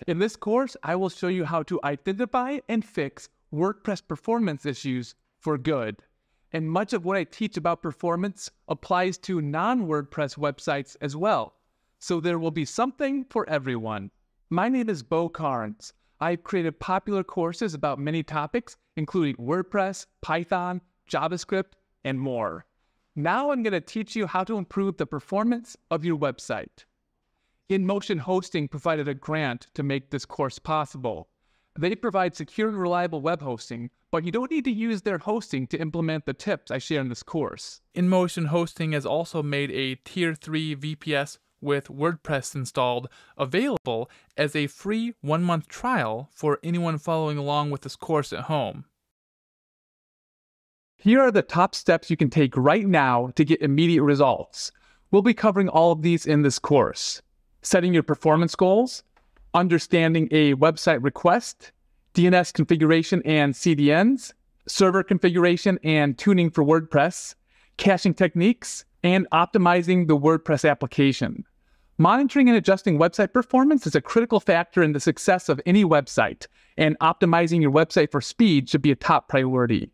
In this course, I will show you how to identify and fix WordPress performance issues for good. And much of what I teach about performance applies to non-WordPress websites as well. So there will be something for everyone. My name is Beau Carnes. I've created popular courses about many topics, including WordPress, Python, JavaScript, and more. Now I'm going to teach you how to improve the performance of your website. InMotion Hosting provided a grant to make this course possible. They provide secure and reliable web hosting, but you don't need to use their hosting to implement the tips I share in this course. InMotion Hosting has also made a Tier 3 VPS with WordPress installed available as a free 1-month trial for anyone following along with this course at home. Here are the top steps you can take right now to get immediate results. We'll be covering all of these in this course. Setting your performance goals, understanding a website request, DNS configuration and CDNs, server configuration and tuning for WordPress, caching techniques, and optimizing the WordPress application. Monitoring and adjusting website performance is a critical factor in the success of any website, and optimizing your website for speed should be a top priority.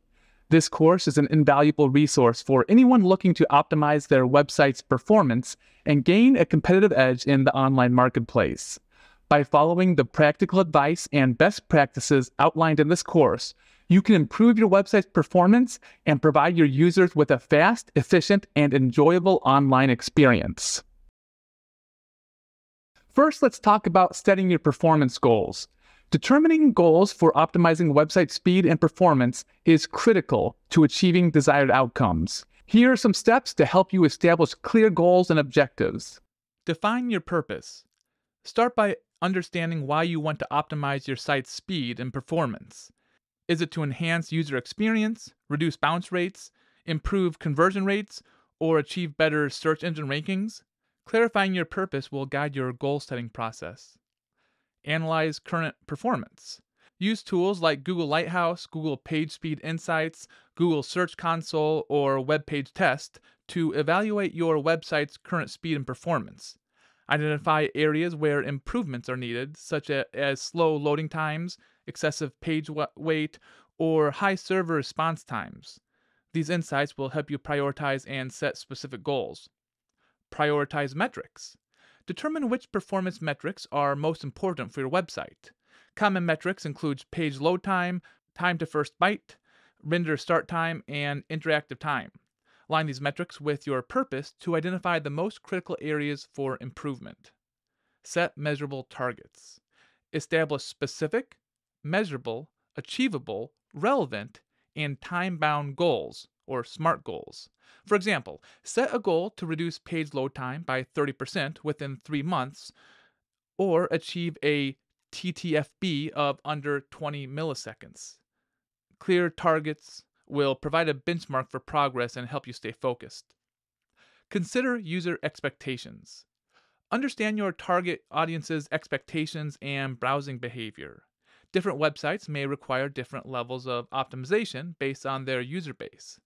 This course is an invaluable resource for anyone looking to optimize their website's performance and gain a competitive edge in the online marketplace. By following the practical advice and best practices outlined in this course, you can improve your website's performance and provide your users with a fast, efficient, and enjoyable online experience. First, let's talk about setting your performance goals. Determining goals for optimizing website speed and performance is critical to achieving desired outcomes. Here are some steps to help you establish clear goals and objectives. Define your purpose. Start by understanding why you want to optimize your site's speed and performance. Is it to enhance user experience, reduce bounce rates, improve conversion rates, or achieve better search engine rankings? Clarifying your purpose will guide your goal-setting process. Analyze current performance. Use tools like Google Lighthouse, Google PageSpeed Insights, Google Search Console, or Web Page Test to evaluate your website's current speed and performance. Identify areas where improvements are needed, such as slow loading times, excessive page weight, or high server response times. These insights will help you prioritize and set specific goals. Prioritize metrics. Determine which performance metrics are most important for your website. Common metrics include page load time, time to first byte, render start time, and interactive time. Align these metrics with your purpose to identify the most critical areas for improvement. Set measurable targets. Establish specific, measurable, achievable, relevant, and time-bound goals, or SMART goals. For example, set a goal to reduce page load time by 30% within 3 months, or achieve a TTFB of under 20 milliseconds. Clear targets will provide a benchmark for progress and help you stay focused. Consider user expectations. Understand your target audience's expectations and browsing behavior. Different websites may require different levels of optimization based on their user base.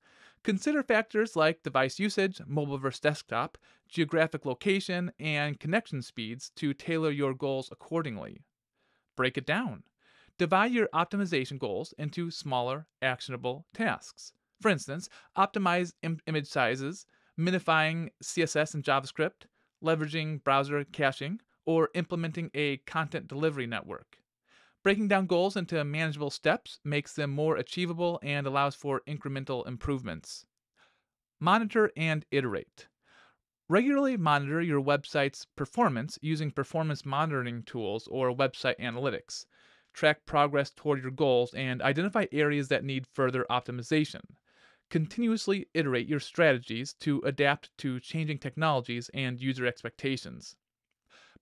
Consider factors like device usage, mobile versus desktop, geographic location, and connection speeds to tailor your goals accordingly. Break it down. Divide your optimization goals into smaller, actionable tasks. For instance, optimize image sizes, minifying CSS and JavaScript, leveraging browser caching, or implementing a content delivery network. Breaking down goals into manageable steps makes them more achievable and allows for incremental improvements. Monitor and iterate. Regularly monitor your website's performance using performance monitoring tools or website analytics. Track progress toward your goals and identify areas that need further optimization. Continuously iterate your strategies to adapt to changing technologies and user expectations.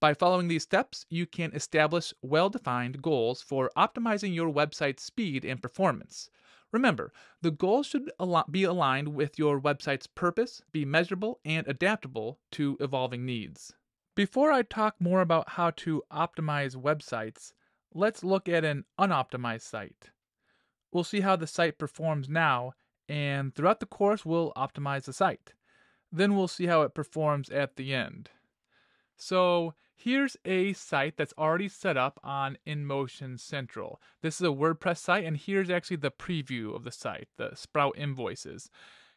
By following these steps, you can establish well-defined goals for optimizing your website's speed and performance. Remember, the goals should be aligned with your website's purpose, be measurable, and adaptable to evolving needs. Before I talk more about how to optimize websites, let's look at an unoptimized site. We'll see how the site performs now, and throughout the course we'll optimize the site. Then we'll see how it performs at the end. So Here's a site that's already set up on InMotion Central. This is a WordPress site, and here's actually the preview of the site, the Sprout invoices.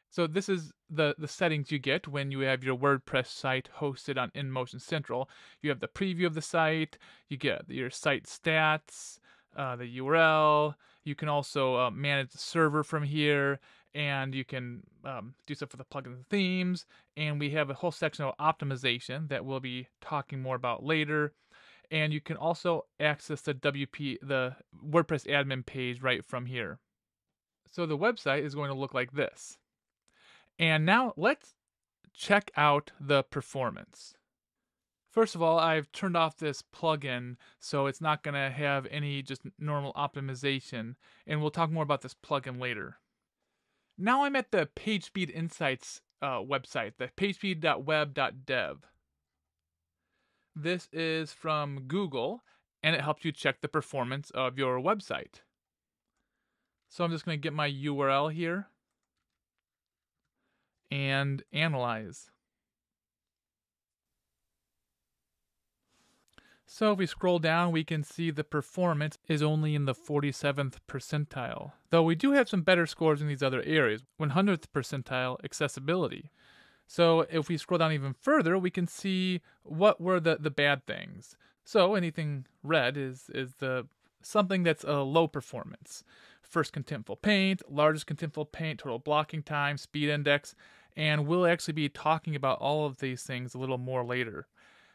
So this is the settings you get when you have your WordPress site hosted on InMotion Central. You have the preview of the site, you get your site stats, the URL. You can also manage the server from here, and you can do stuff with the plugins and themes. And we have a whole section of optimization that we'll be talking more about later. And you can also access the the WordPress admin page right from here. So the website is going to look like this. And now let's check out the performance. First of all, I've turned off this plugin, so it's not going to have any just normal optimization, and we'll talk more about this plugin later. Now I'm at the PageSpeed Insights website, the pagespeed.web.dev. This is from Google, and it helps you check the performance of your website. So I'm just going to get my URL here and analyze. So if we scroll down, we can see the performance is only in the 47th percentile. Though we do have some better scores in these other areas. 100th percentile accessibility. So if we scroll down even further, we can see what were the bad things. So anything red is something that's a low performance. First contentful paint, largest contentful paint, total blocking time, speed index, and we'll actually be talking about all of these things a little more later.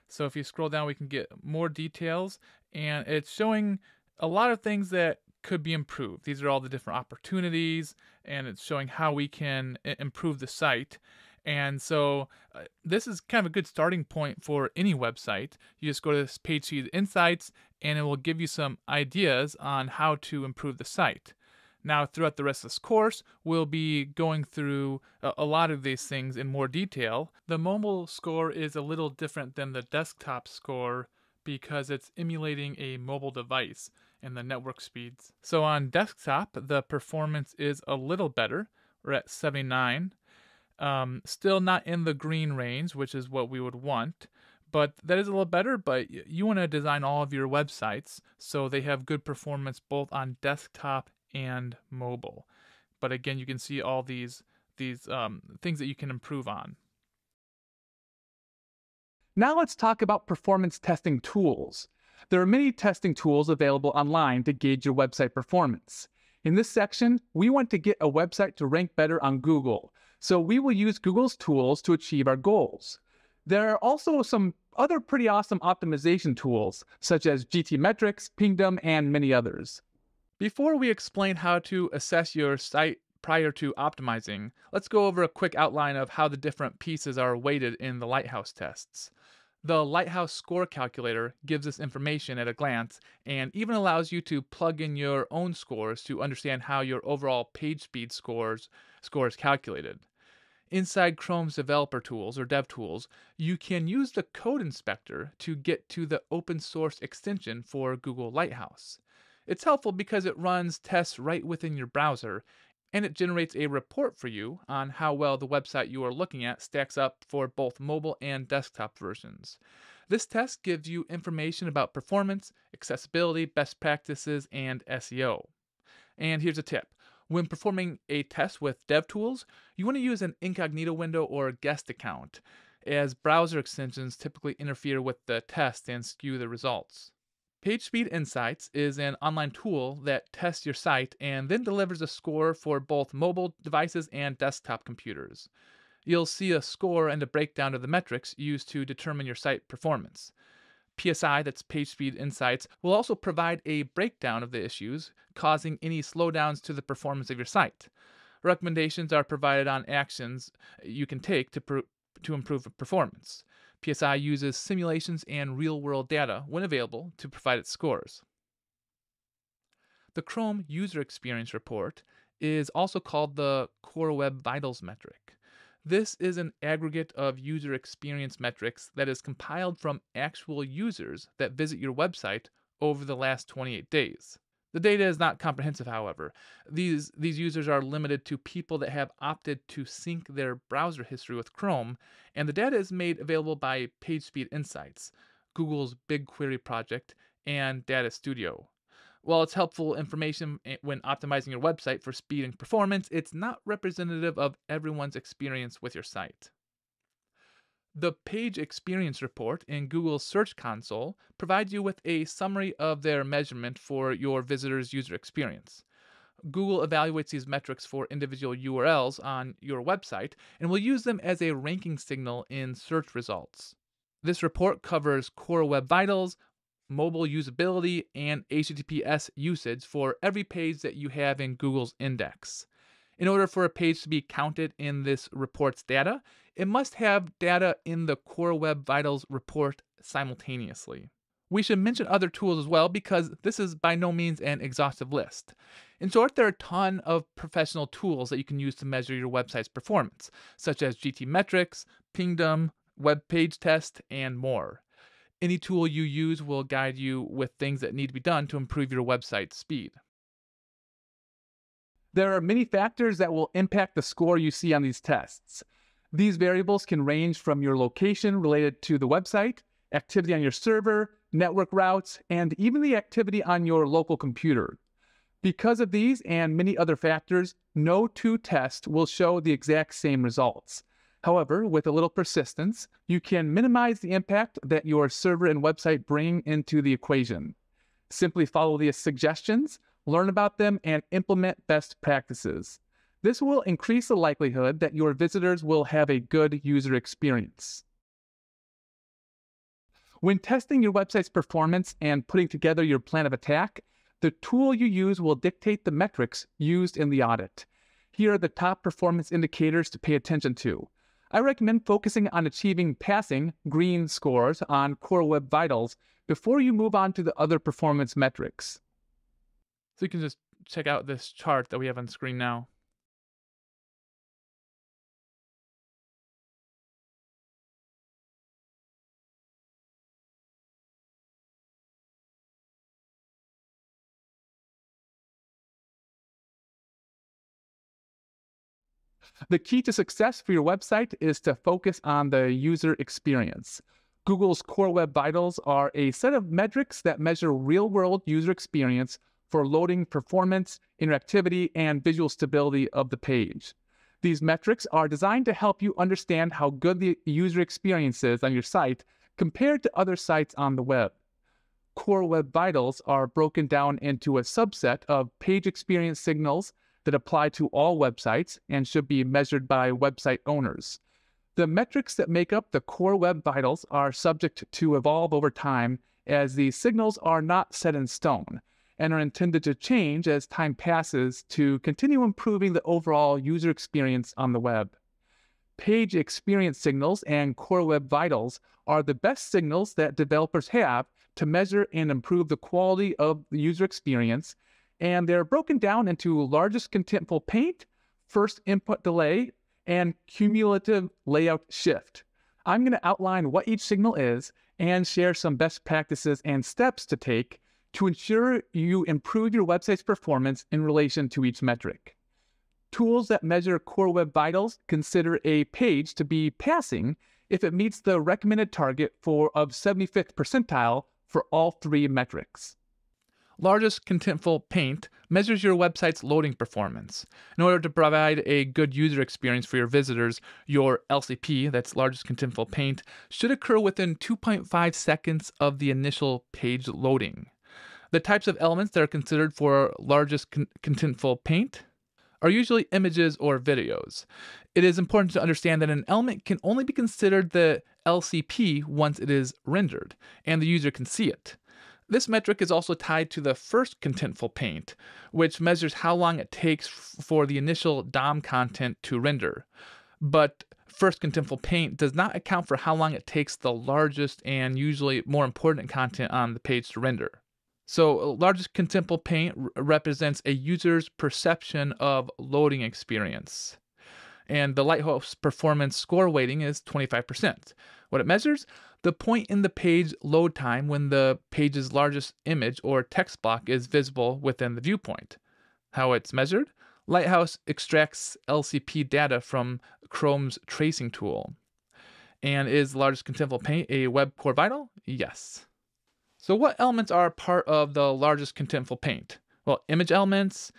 So if you scroll down, we can get more details, and it's showing a lot of things that could be improved. These are all the different opportunities, and it's showing how we can improve the site. And so this is kind of a good starting point for any website. You just go to this PageSpeed Insights, and it will give you some ideas on how to improve the site. Now, throughout the rest of this course, we'll be going through a lot of these things in more detail. The mobile score is a little different than the desktop score because it's emulating a mobile device and the network speeds. So on desktop, the performance is a little better. We're at 79. Still not in the green range, which is what we would want. But that is a little better, but you want to design all of your websites so they have good performance both on desktop and mobile. But again, you can see all these things that you can improve on. Now let's talk about performance testing tools. There are many testing tools available online to gauge your website performance. In this section, we want to get a website to rank better on Google, so we will use Google's tools to achieve our goals. There are also some other pretty awesome optimization tools, such as GTmetrix, Pingdom, and many others. Before we explain how to assess your site prior to optimizing, let's go over a quick outline of how the different pieces are weighted in the Lighthouse tests. The Lighthouse score calculator gives us information at a glance and even allows you to plug in your own scores to understand how your overall page speed score is calculated. Inside Chrome's developer tools or dev tools, you can use the code inspector to get to the open source extension for Google Lighthouse. It's helpful because it runs tests right within your browser, and it generates a report for you on how well the website you are looking at stacks up for both mobile and desktop versions. This test gives you information about performance, accessibility, best practices, and SEO. And here's a tip. When performing a test with DevTools, you want to use an incognito window or a guest account, as browser extensions typically interfere with the test and skew the results. PageSpeed Insights is an online tool that tests your site and then delivers a score for both mobile devices and desktop computers. You'll see a score and a breakdown of the metrics used to determine your site performance. PSI, that's PageSpeed Insights, will also provide a breakdown of the issues causing any slowdowns to the performance of your site. Recommendations are provided on actions you can take to improve performance. PSI uses simulations and real-world data, when available, to provide its scores. The Chrome User Experience Report is also called the Core Web Vitals metric. This is an aggregate of user experience metrics that is compiled from actual users that visit your website over the last 28 days. The data is not comprehensive, however. These users are limited to people that have opted to sync their browser history with Chrome, and the data is made available by PageSpeed Insights. Google's BigQuery project, and Data Studio. While it's helpful information when optimizing your website for speed and performance, it's not representative of everyone's experience with your site. The Page Experience Report in Google's Search Console provides you with a summary of their measurement for your visitor's user experience. Google evaluates these metrics for individual URLs on your website and will use them as a ranking signal in search results. This report covers core web vitals, mobile usability, and HTTPS usage for every page that you have in Google's index. In order for a page to be counted in this report's data, it must have data in the Core Web Vitals report simultaneously. We should mention other tools as well because this is by no means an exhaustive list. In short, there are a ton of professional tools that you can use to measure your website's performance, such as GTmetrix, Pingdom, Web Page Test, and more. Any tool you use will guide you with things that need to be done to improve your website's speed. There are many factors that will impact the score you see on these tests. These variables can range from your location related to the website, activity on your server, network routes, and even the activity on your local computer. Because of these and many other factors, no two tests will show the exact same results. However, with a little persistence, you can minimize the impact that your server and website bring into the equation. Simply follow these suggestions, learn about them, and implement best practices. This will increase the likelihood that your visitors will have a good user experience. When testing your website's performance and putting together your plan of attack, the tool you use will dictate the metrics used in the audit. Here are the top performance indicators to pay attention to. I recommend focusing on achieving passing green scores on Core Web Vitals before you move on to the other performance metrics. So you can just check out this chart that we have on screen now. The key to success for your website is to focus on the user experience. Google's Core Web Vitals are a set of metrics that measure real-world user experience for loading, performance, interactivity, and visual stability of the page. These metrics are designed to help you understand how good the user experience is on your site compared to other sites on the web. Core Web Vitals are broken down into a subset of page experience signals that apply to all websites and should be measured by website owners. The metrics that make up the Core Web Vitals are subject to evolve over time, as these signals are not set in stone and are intended to change as time passes to continue improving the overall user experience on the web. Page experience signals and Core Web Vitals are the best signals that developers have to measure and improve the quality of the user experience, and they're broken down into largest contentful paint, first input delay, and cumulative layout shift. I'm going to outline what each signal is and share some best practices and steps to take to ensure you improve your website's performance in relation to each metric. Tools that measure Core Web Vitals consider a page to be passing if it meets the recommended target of 75th percentile for all three metrics. Largest contentful paint measures your website's loading performance. In order to provide a good user experience for your visitors, your LCP, that's largest contentful paint, should occur within 2.5 seconds of the initial page loading. The types of elements that are considered for largest contentful paint are usually images or videos. It is important to understand that an element can only be considered the LCP once it is rendered, and the user can see it. This metric is also tied to the first contentful paint, which measures how long it takes for the initial DOM content to render. But first contentful paint does not account for how long it takes the largest and usually more important content on the page to render. So largest contentful paint represents a user's perception of loading experience. And the Lighthouse performance score weighting is 25%. What it measures? The point in the page load time when the page's largest image or text block is visible within the viewpoint. How it's measured? Lighthouse extracts LCP data from Chrome's tracing tool. And is the largest contentful paint a web core vital? Yes. So what elements are part of the largest contentful paint? Well, image elements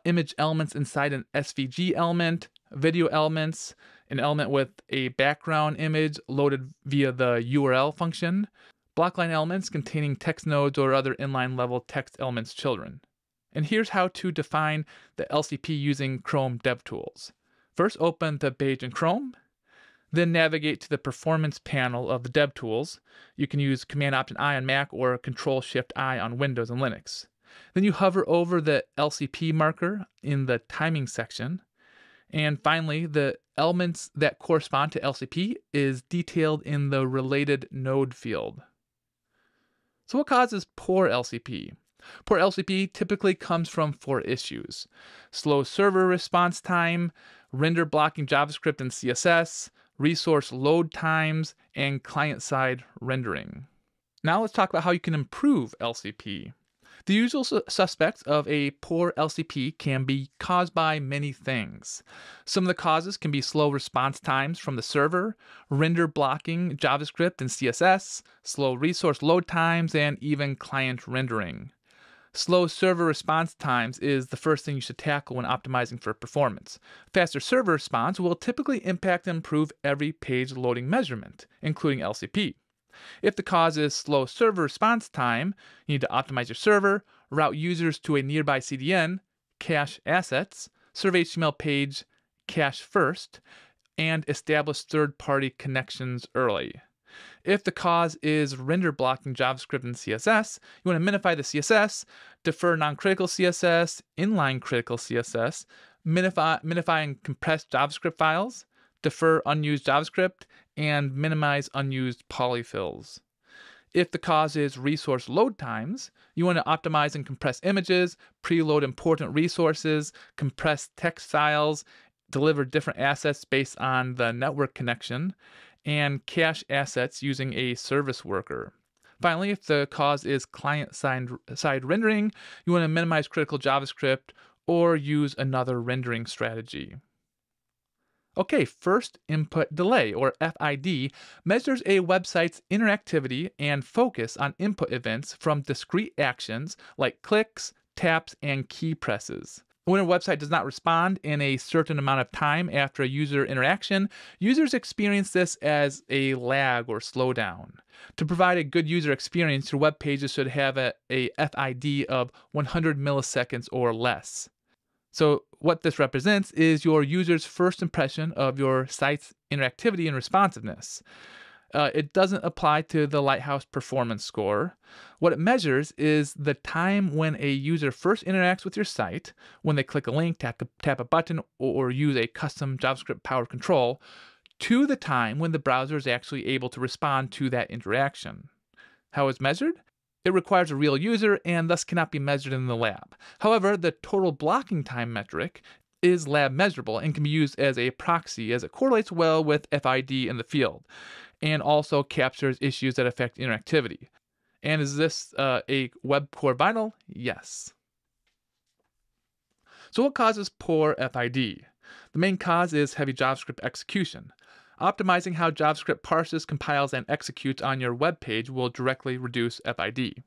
inside an SVG element, video elements, an element with a background image loaded via the URL function, blockline elements containing text nodes or other inline level text elements children. And here's how to define the LCP using Chrome DevTools. First, open the page in Chrome, then navigate to the Performance panel of the DevTools. You can use Command-Option-I on Mac or Control-Shift-I on Windows and Linux. Then you hover over the LCP marker in the Timing section. And finally, the elements that correspond to LCP is detailed in the Related Node field. So what causes poor LCP? Poor LCP typically comes from 4 issues: slow server response time, render blocking JavaScript and CSS, resource load times, and client-side rendering. Now let's talk about how you can improve LCP. The usual suspects of a poor LCP can be caused by many things. Some of the causes can be slow response times from the server, render blocking JavaScript and CSS, slow resource load times, and even client rendering. Slow server response times is the first thing you should tackle when optimizing for performance. Faster server response will typically impact and improve every page loading measurement, including LCP. If the cause is slow server response time, you need to optimize your server, route users to a nearby CDN, cache assets, serve HTML page, cache first, and establish third-party connections early. If the cause is render blocking JavaScript and CSS, you want to minify the CSS, defer non-critical CSS, inline critical CSS, minify and compress JavaScript files, defer unused JavaScript, and minimize unused polyfills. If the cause is resource load times, you want to optimize and compress images, preload important resources, compress text files, deliver different assets based on the network connection, and cache assets using a service worker. Finally, if the cause is client-side rendering, you want to minimize critical JavaScript or use another rendering strategy. Okay, first input delay, or FID, measures a website's interactivity and focus on input events from discrete actions like clicks, taps, and key presses. When a website does not respond in a certain amount of time after a user interaction, users experience this as a lag or slowdown. To provide a good user experience, your web pages should have a FID of 100 milliseconds or less. So what this represents is your user's first impression of your site's interactivity and responsiveness. It doesn't apply to the Lighthouse performance score. What it measures is the time when a user first interacts with your site, when they click a link, tap a button, or use a custom JavaScript-powered control, to the time when the browser is actually able to respond to that interaction. How is measured? It requires a real user and thus cannot be measured in the lab. However, the total blocking time metric is lab measurable and can be used as a proxy as it correlates well with FID in the field, and also captures issues that affect interactivity. And is this a web core vital? Yes. So what causes poor FID? The main cause is heavy JavaScript execution. Optimizing how JavaScript parses, compiles, and executes on your web page will directly reduce FID.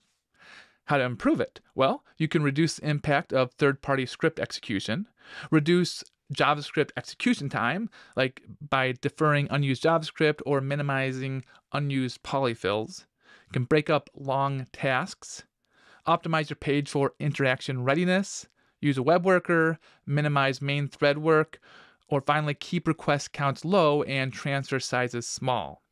How to improve it? Well, you can reduce the impact of third-party script execution, reduce JavaScript execution time, like by deferring unused JavaScript or minimizing unused polyfills. You can break up long tasks, optimize your page for interaction readiness, use a web worker, minimize main thread work, or finally keep request counts low and transfer sizes small.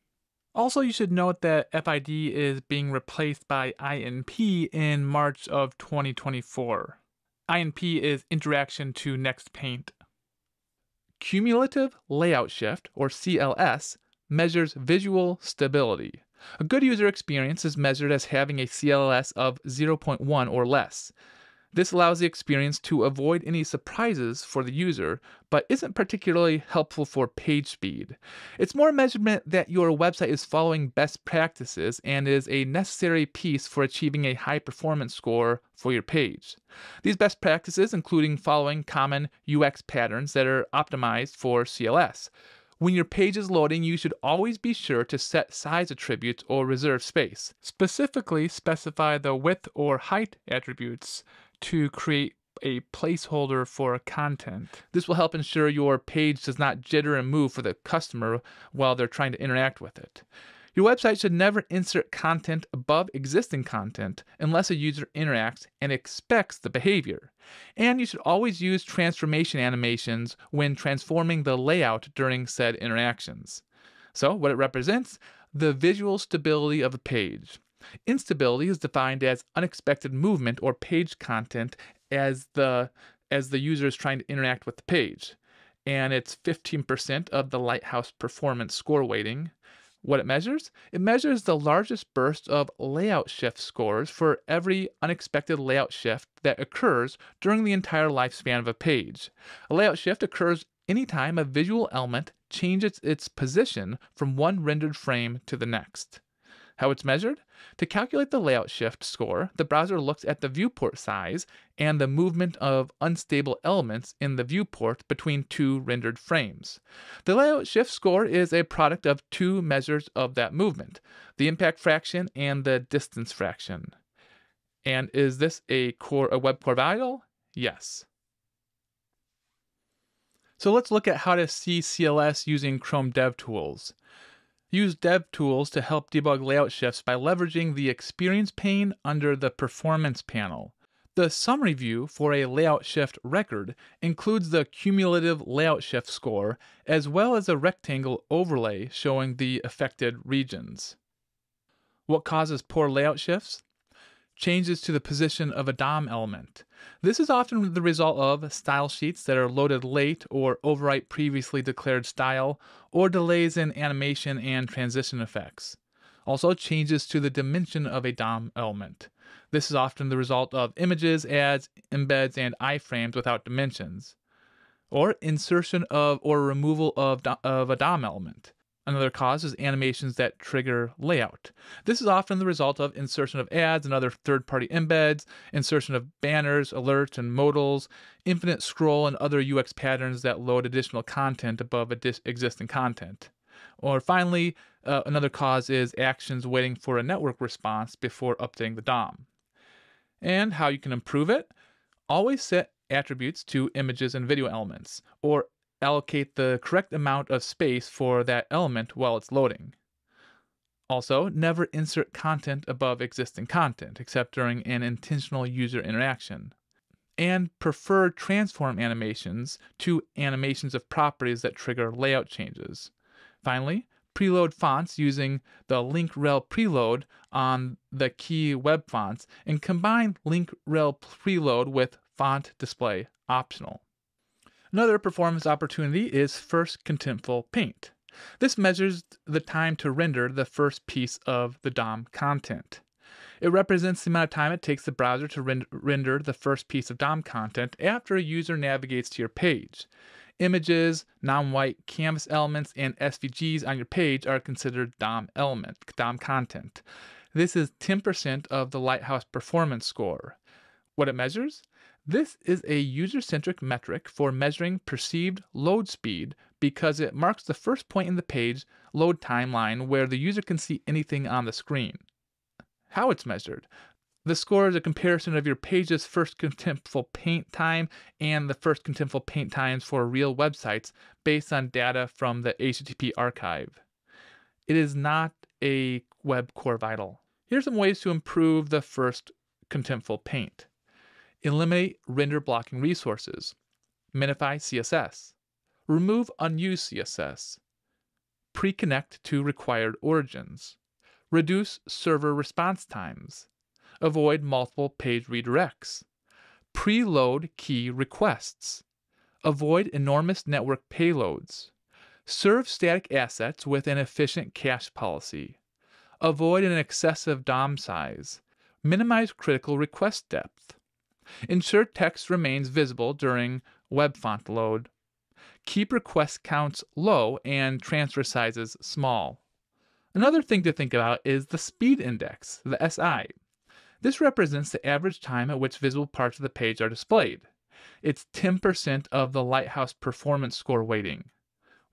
Also, you should note that FID is being replaced by INP in March of 2024. INP is Interaction to Next Paint. Cumulative Layout Shift, or CLS, measures visual stability. A good user experience is measured as having a CLS of 0.1 or less. This allows the experience to avoid any surprises for the user, but isn't particularly helpful for page speed. It's more a measurement that your website is following best practices and is a necessary piece for achieving a high performance score for your page. These best practices including following common UX patterns that are optimized for CLS. When your page is loading, you should always be sure to set size attributes or reserve space. Specifically, specify the width or height attributes to create a placeholder for content. This will help ensure your page does not jitter and move for the customer while they're trying to interact with it. Your website should never insert content above existing content unless a user interacts and expects the behavior. And you should always use transformation animations when transforming the layout during said interactions. So, what it represents? The visual stability of a page. Instability is defined as unexpected movement or page content as the user is trying to interact with the page. And it's 15% of the Lighthouse Performance Score weighting. What it measures? It measures the largest burst of layout shift scores for every unexpected layout shift that occurs during the entire lifespan of a page. A layout shift occurs anytime a visual element changes its position from one rendered frame to the next. How it's measured? To calculate the layout shift score, the browser looks at the viewport size and the movement of unstable elements in the viewport between two rendered frames. The layout shift score is a product of two measures of that movement, the impact fraction and the distance fraction. And is this a web core value? Yes. So let's look at how to see CLS using Chrome DevTools. Use DevTools to help debug layout shifts by leveraging the Experience pane under the Performance panel. The summary view for a layout shift record includes the cumulative layout shift score as well as a rectangle overlay showing the affected regions. What causes poor layout shifts? Changes to the position of a DOM element. This is often the result of style sheets that are loaded late or overwrite previously declared style, or delays in animation and transition effects. Also, changes to the dimension of a DOM element. This is often the result of images, ads, embeds, and iframes without dimensions. Or insertion of or removal of a DOM element. Another cause is animations that trigger layout. This is often the result of insertion of ads and other third-party embeds, insertion of banners, alerts, and modals, infinite scroll, and other UX patterns that load additional content above existing content. Or finally, another cause is actions waiting for a network response before updating the DOM. And how you can improve it? Always set attributes to images and video elements, or allocate the correct amount of space for that element while it's loading. Also, never insert content above existing content, except during an intentional user interaction. And prefer transform animations to animations of properties that trigger layout changes. Finally, preload fonts using the link rel preload on the key web fonts, and combine link rel preload with font display optional. Another performance opportunity is first contentful paint. This measures the time to render the first piece of the DOM content. It represents the amount of time it takes the browser to render the first piece of DOM content after a user navigates to your page. Images, non-white canvas elements, and SVGs on your page are considered DOM content. This is 10% of the Lighthouse Performance Score. What it measures? This is a user-centric metric for measuring perceived load speed because it marks the first point in the page load timeline where the user can see anything on the screen. How it's measured? The score is a comparison of your page's first contentful paint time and the first contentful paint times for real websites based on data from the HTTP archive. It is not a web core vital. Here's some ways to improve the first contentful paint. Eliminate render blocking resources. Minify CSS. Remove unused CSS. Pre-connect to required origins. Reduce server response times. Avoid multiple page redirects. Preload key requests. Avoid enormous network payloads. Serve static assets with an efficient cache policy. Avoid an excessive DOM size. Minimize critical request depth. Ensure text remains visible during web font load. Keep request counts low and transfer sizes small. Another thing to think about is the speed index, the SI. This represents the average time at which visible parts of the page are displayed. It's 10% of the Lighthouse Performance Score weighting.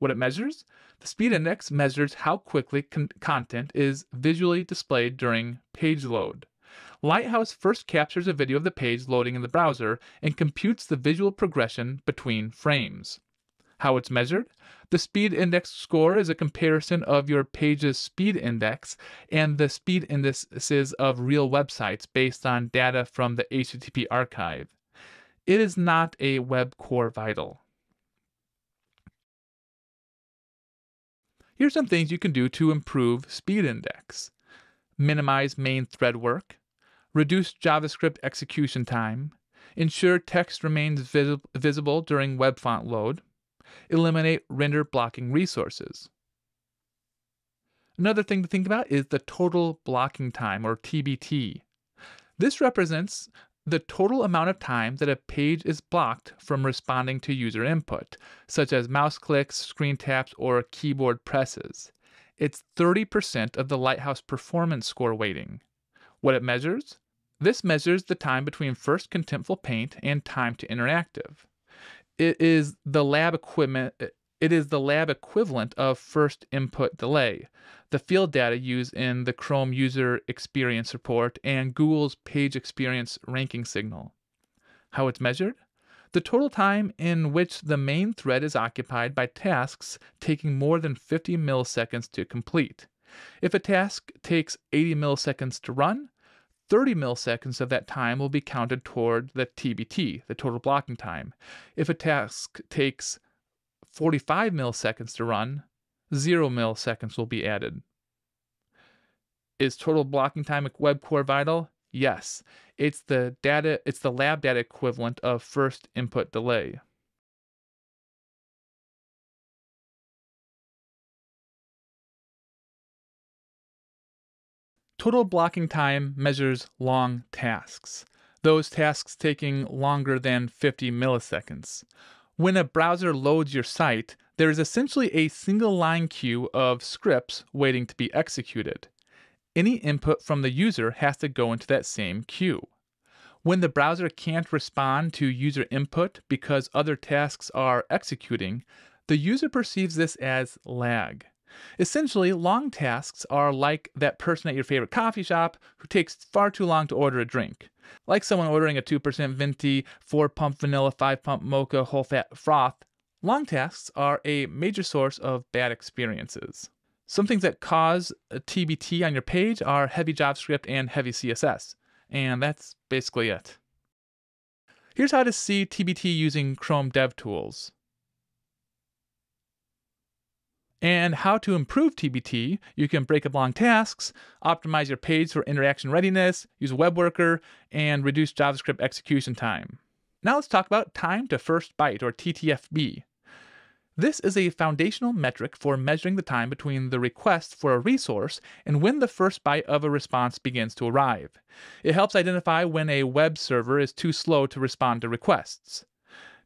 What it measures? The speed index measures how quickly content is visually displayed during page load. Lighthouse first captures a video of the page loading in the browser and computes the visual progression between frames. How it's measured? The speed index score is a comparison of your page's speed index and the speed indices of real websites based on data from the HTTP archive. It is not a web core vital. Here's some things you can do to improve speed index. Minimize main thread work. Reduce JavaScript execution time. Ensure text remains visible during web font load. Eliminate render blocking resources. Another thing to think about is the total blocking time, or TBT. This represents the total amount of time that a page is blocked from responding to user input, such as mouse clicks, screen taps, or keyboard presses. It's 30% of the Lighthouse performance score weighting. What it measures? This measures the time between first contentful paint and time to interactive. It is the lab equivalent of first input delay, the field data used in the Chrome User Experience Report and Google's Page Experience Ranking Signal. How it's measured? The total time in which the main thread is occupied by tasks taking more than 50 milliseconds to complete. If a task takes 80 milliseconds to run, 30 milliseconds of that time will be counted toward the TBT, the total blocking time. If a task takes 45 milliseconds to run, 0 milliseconds will be added. Is total blocking time a web core vital? Yes. It's the lab data equivalent of first input delay. Total blocking time measures long tasks, those tasks taking longer than 50 milliseconds. When a browser loads your site, there is essentially a single line queue of scripts waiting to be executed. Any input from the user has to go into that same queue. When the browser can't respond to user input because other tasks are executing, the user perceives this as lag. Essentially, long tasks are like that person at your favorite coffee shop who takes far too long to order a drink. Like someone ordering a 2% venti, 4-pump vanilla, 5-pump mocha, whole fat froth. Long tasks are a major source of bad experiences. Some things that cause a TBT on your page are heavy JavaScript and heavy CSS. And that's basically it. Here's how to see TBT using Chrome DevTools. And how to improve TBT: you can break up long tasks, optimize your page for interaction readiness, use a web worker, and reduce JavaScript execution time. Now let's talk about time to first byte, or TTFB. This is a foundational metric for measuring the time between the request for a resource and when the first byte of a response begins to arrive. It helps identify when a web server is too slow to respond to requests.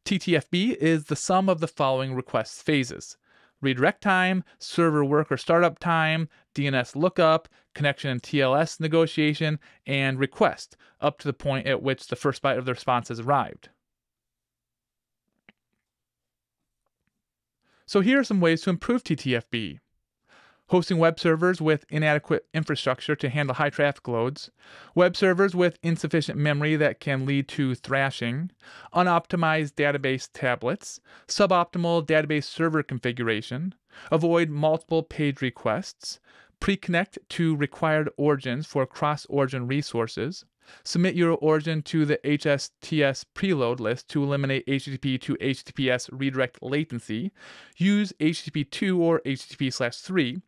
TTFB is the sum of the following request phases: redirect time, server worker startup time, DNS lookup, connection and TLS negotiation, and request, up to the point at which the first byte of the response has arrived. So here are some ways to improve TTFB. Hosting web servers with inadequate infrastructure to handle high traffic loads, web servers with insufficient memory that can lead to thrashing, unoptimized database tablets, suboptimal database server configuration, avoid multiple page requests, pre-connect to required origins for cross-origin resources, submit your origin to the HSTS preload list to eliminate HTTP to HTTPS redirect latency, use HTTP2 or HTTP/3,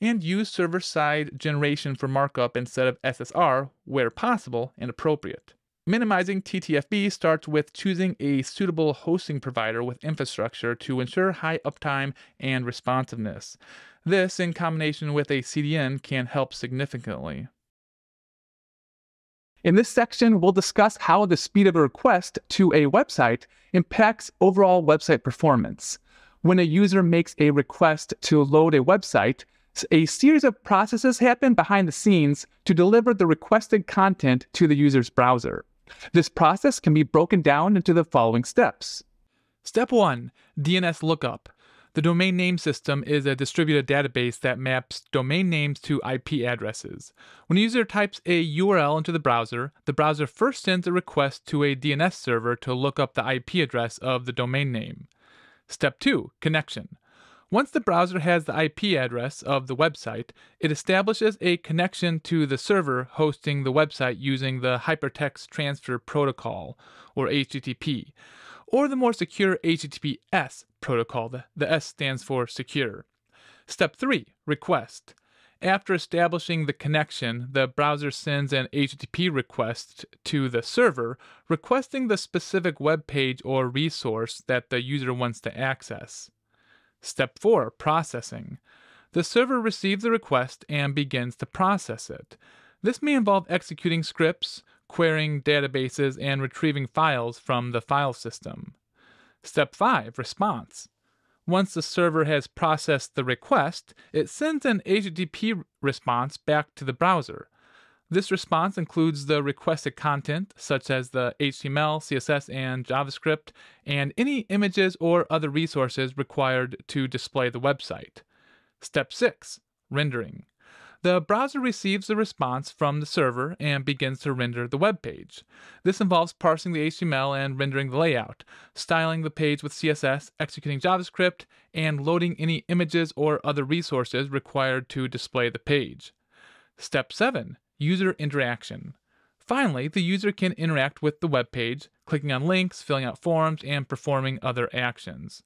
and use server-side generation for markup instead of SSR where possible and appropriate. Minimizing TTFB starts with choosing a suitable hosting provider with infrastructure to ensure high uptime and responsiveness. This, in combination with a CDN, can help significantly. In this section, we'll discuss how the speed of a request to a website impacts overall website performance. When a user makes a request to load a website, a series of processes happen behind the scenes to deliver the requested content to the user's browser. This process can be broken down into the following steps. Step 1. DNS lookup. The domain name system is a distributed database that maps domain names to IP addresses. When a user types a URL into the browser first sends a request to a DNS server to look up the IP address of the domain name. Step 2. Connection. Once the browser has the IP address of the website, it establishes a connection to the server hosting the website using the Hypertext Transfer Protocol, or HTTP, or the more secure HTTPS protocol. The S stands for secure. Step 3. Request. After establishing the connection, the browser sends an HTTP request to the server, requesting the specific web page or resource that the user wants to access. Step 4. Processing. The server receives the request and begins to process it. This may involve executing scripts, querying databases, and retrieving files from the file system. Step 5. Response. Once the server has processed the request, it sends an HTTP response back to the browser. This response includes the requested content, such as the HTML, CSS, and JavaScript, and any images or other resources required to display the website. Step 6. Rendering. The browser receives the response from the server and begins to render the web page. This involves parsing the HTML and rendering the layout, styling the page with CSS, executing JavaScript, and loading any images or other resources required to display the page. Step 7. User interaction. Finally, the user can interact with the web page, clicking on links, filling out forms, and performing other actions.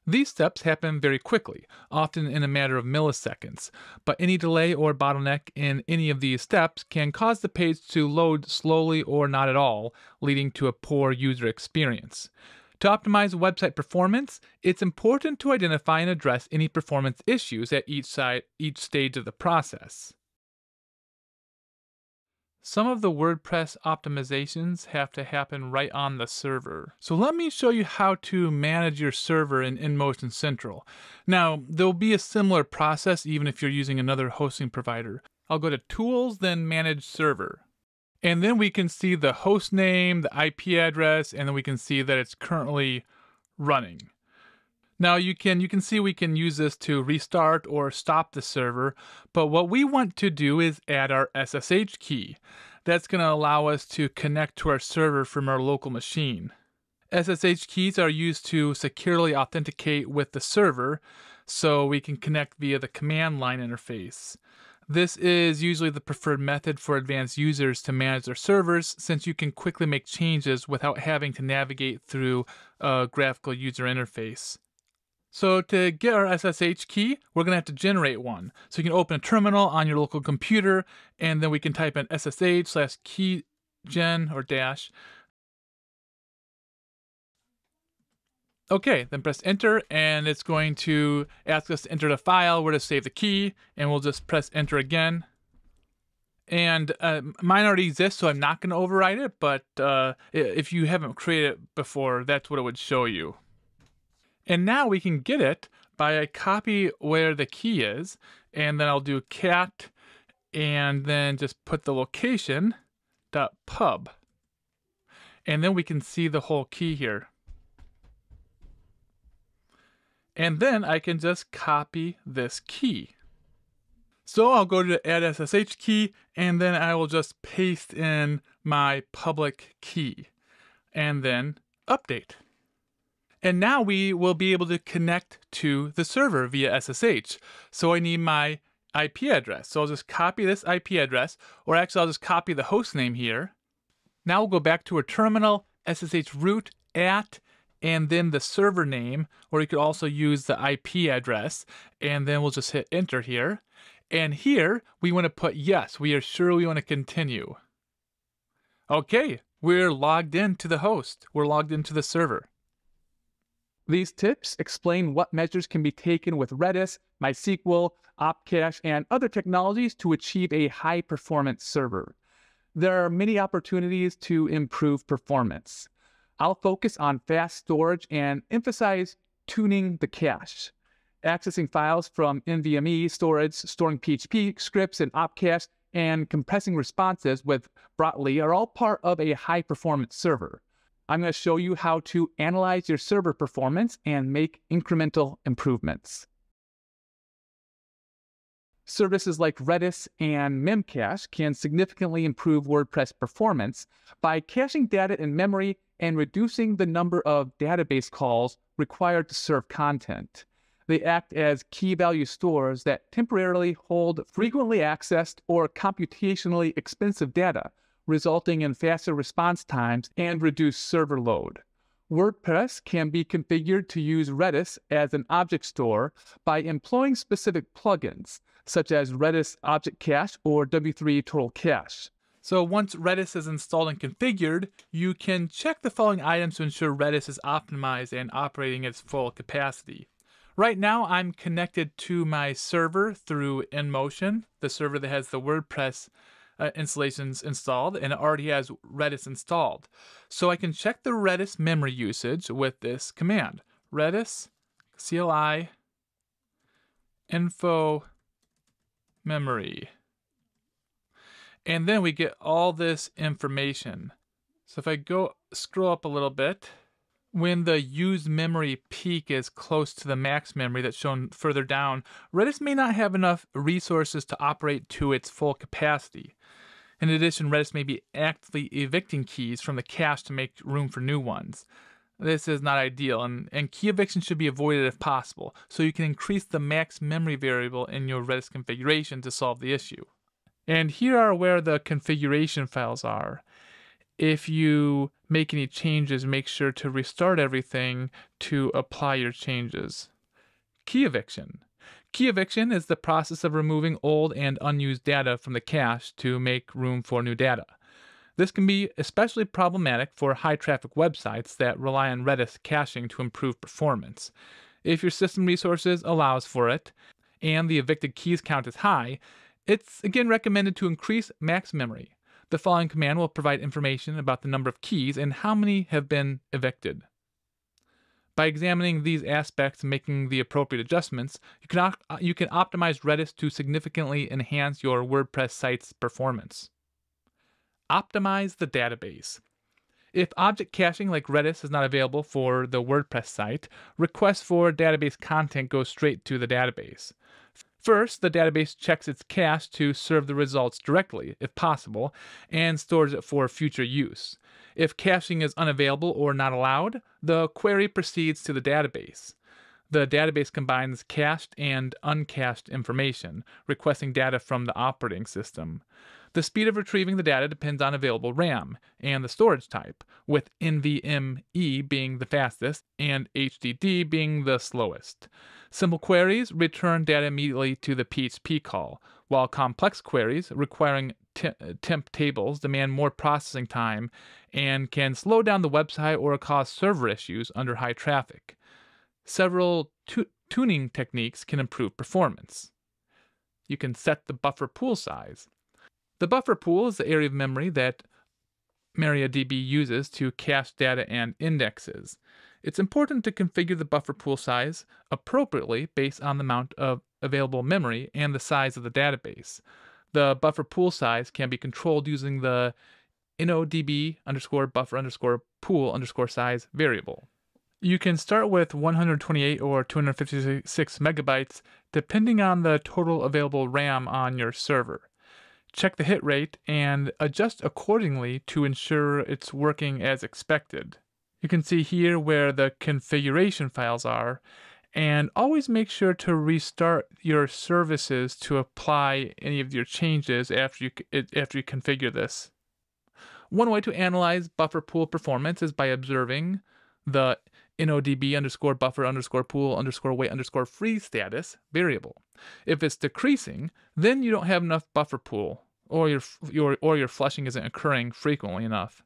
These steps happen very quickly, often in a matter of milliseconds, but any delay or bottleneck in any of these steps can cause the page to load slowly or not at all, leading to a poor user experience. To optimize website performance, it's important to identify and address any performance issues at each stage of the process. Some of the WordPress optimizations have to happen right on the server. So let me show you how to manage your server in InMotion Central. Now, there'll be a similar process even if you're using another hosting provider. I'll go to Tools, then Manage Server. And then we can see the host name, the IP address, and then we can see that it's currently running. Now you can see we can use this to restart or stop the server, but what we want to do is add our SSH key. That's going to allow us to connect to our server from our local machine. SSH keys are used to securely authenticate with the server, so we can connect via the command line interface. This is usually the preferred method for advanced users to manage their servers, since you can quickly make changes without having to navigate through a graphical user interface. So to get our SSH key, we're going to have to generate one. So you can open a terminal on your local computer, and then we can type in SSH/keygen or dash. Okay, then press enter, and it's going to ask us to enter the file where to save the key, and we'll just press enter again. And mine already exists, so I'm not going to overwrite it, but if you haven't created it before, that's what it would show you. And now we can get it by I copy where the key is, and then I'll do cat, and then just put the location .pub. And then we can see the whole key here. And then I can just copy this key. So I'll go to add SSH key, and then I will just paste in my public key, and then update. And now we will be able to connect to the server via SSH. So I need my IP address. So I'll just copy this IP address, or actually I'll just copy the host name here. Now we'll go back to our terminal, SSH root at, and then the server name, or you could also use the IP address, and then we'll just hit enter here. And here we want to put yes, we are sure we want to continue. Okay, we're logged into the host. We're logged into the server. These tips explain what measures can be taken with Redis, MySQL, Opcache, and other technologies to achieve a high-performance server. There are many opportunities to improve performance. I'll focus on fast storage and emphasize tuning the cache. Accessing files from NVMe storage, storing PHP scripts in Opcache, and compressing responses with Brotli are all part of a high-performance server. I'm going to show you how to analyze your server performance and make incremental improvements. Services like Redis and Memcache can significantly improve WordPress performance by caching data in memory and reducing the number of database calls required to serve content. They act as key value stores that temporarily hold frequently accessed or computationally expensive data, resulting in faster response times and reduced server load. WordPress can be configured to use Redis as an object store by employing specific plugins, such as Redis Object Cache or W3 Total Cache. So once Redis is installed and configured, you can check the following items to ensure Redis is optimized and operating at its full capacity. Right now, I'm connected to my server through InMotion, the server that has the WordPress installations installed, and it already has Redis installed. So I can check the Redis memory usage with this command, Redis CLI info memory. And then we get all this information. So if I scroll up a little bit, when the used memory peak is close to the max memory that's shown further down, Redis may not have enough resources to operate to its full capacity. In addition, Redis may be actively evicting keys from the cache to make room for new ones. This is not ideal, and key eviction should be avoided if possible, so you can increase the max memory variable in your Redis configuration to solve the issue. And here are where the configuration files are. If you make any changes, make sure to restart everything to apply your changes. Key eviction. Key eviction is the process of removing old and unused data from the cache to make room for new data. This can be especially problematic for high-traffic websites that rely on Redis caching to improve performance. If your system resources allows for it, and the evicted keys count is high, it's again recommended to increase max memory. The following command will provide information about the number of keys and how many have been evicted. By examining these aspects and making the appropriate adjustments, you can optimize Redis to significantly enhance your WordPress site's performance. Optimize the database. If object caching like Redis is not available for the WordPress site, requests for database content go straight to the database. First, the database checks its cache to serve the results directly, if possible, and stores it for future use. If caching is unavailable or not allowed, the query proceeds to the database. The database combines cached and uncached information, requesting data from the operating system. The speed of retrieving the data depends on available RAM and the storage type, with NVMe being the fastest and HDD being the slowest. Simple queries return data immediately to the PHP call, while complex queries requiring temp tables demand more processing time and can slow down the website or cause server issues under high traffic. Several tuning techniques can improve performance. You can set the buffer pool size. The buffer pool is the area of memory that MariaDB uses to cache data and indexes. It's important to configure the buffer pool size appropriately based on the amount of available memory and the size of the database. The buffer pool size can be controlled using the inodb_buffer_pool_size variable. You can start with 128 or 256 megabytes depending on the total available RAM on your server. Check the hit rate and adjust accordingly to ensure it's working as expected. You can see here where the configuration files are, and always make sure to restart your services to apply any of your changes after you configure this. One way to analyze buffer pool performance is by observing the inodb_buffer_pool_weight_free status variable. If it's decreasing, then you don't have enough buffer pool, or your flushing isn't occurring frequently enough.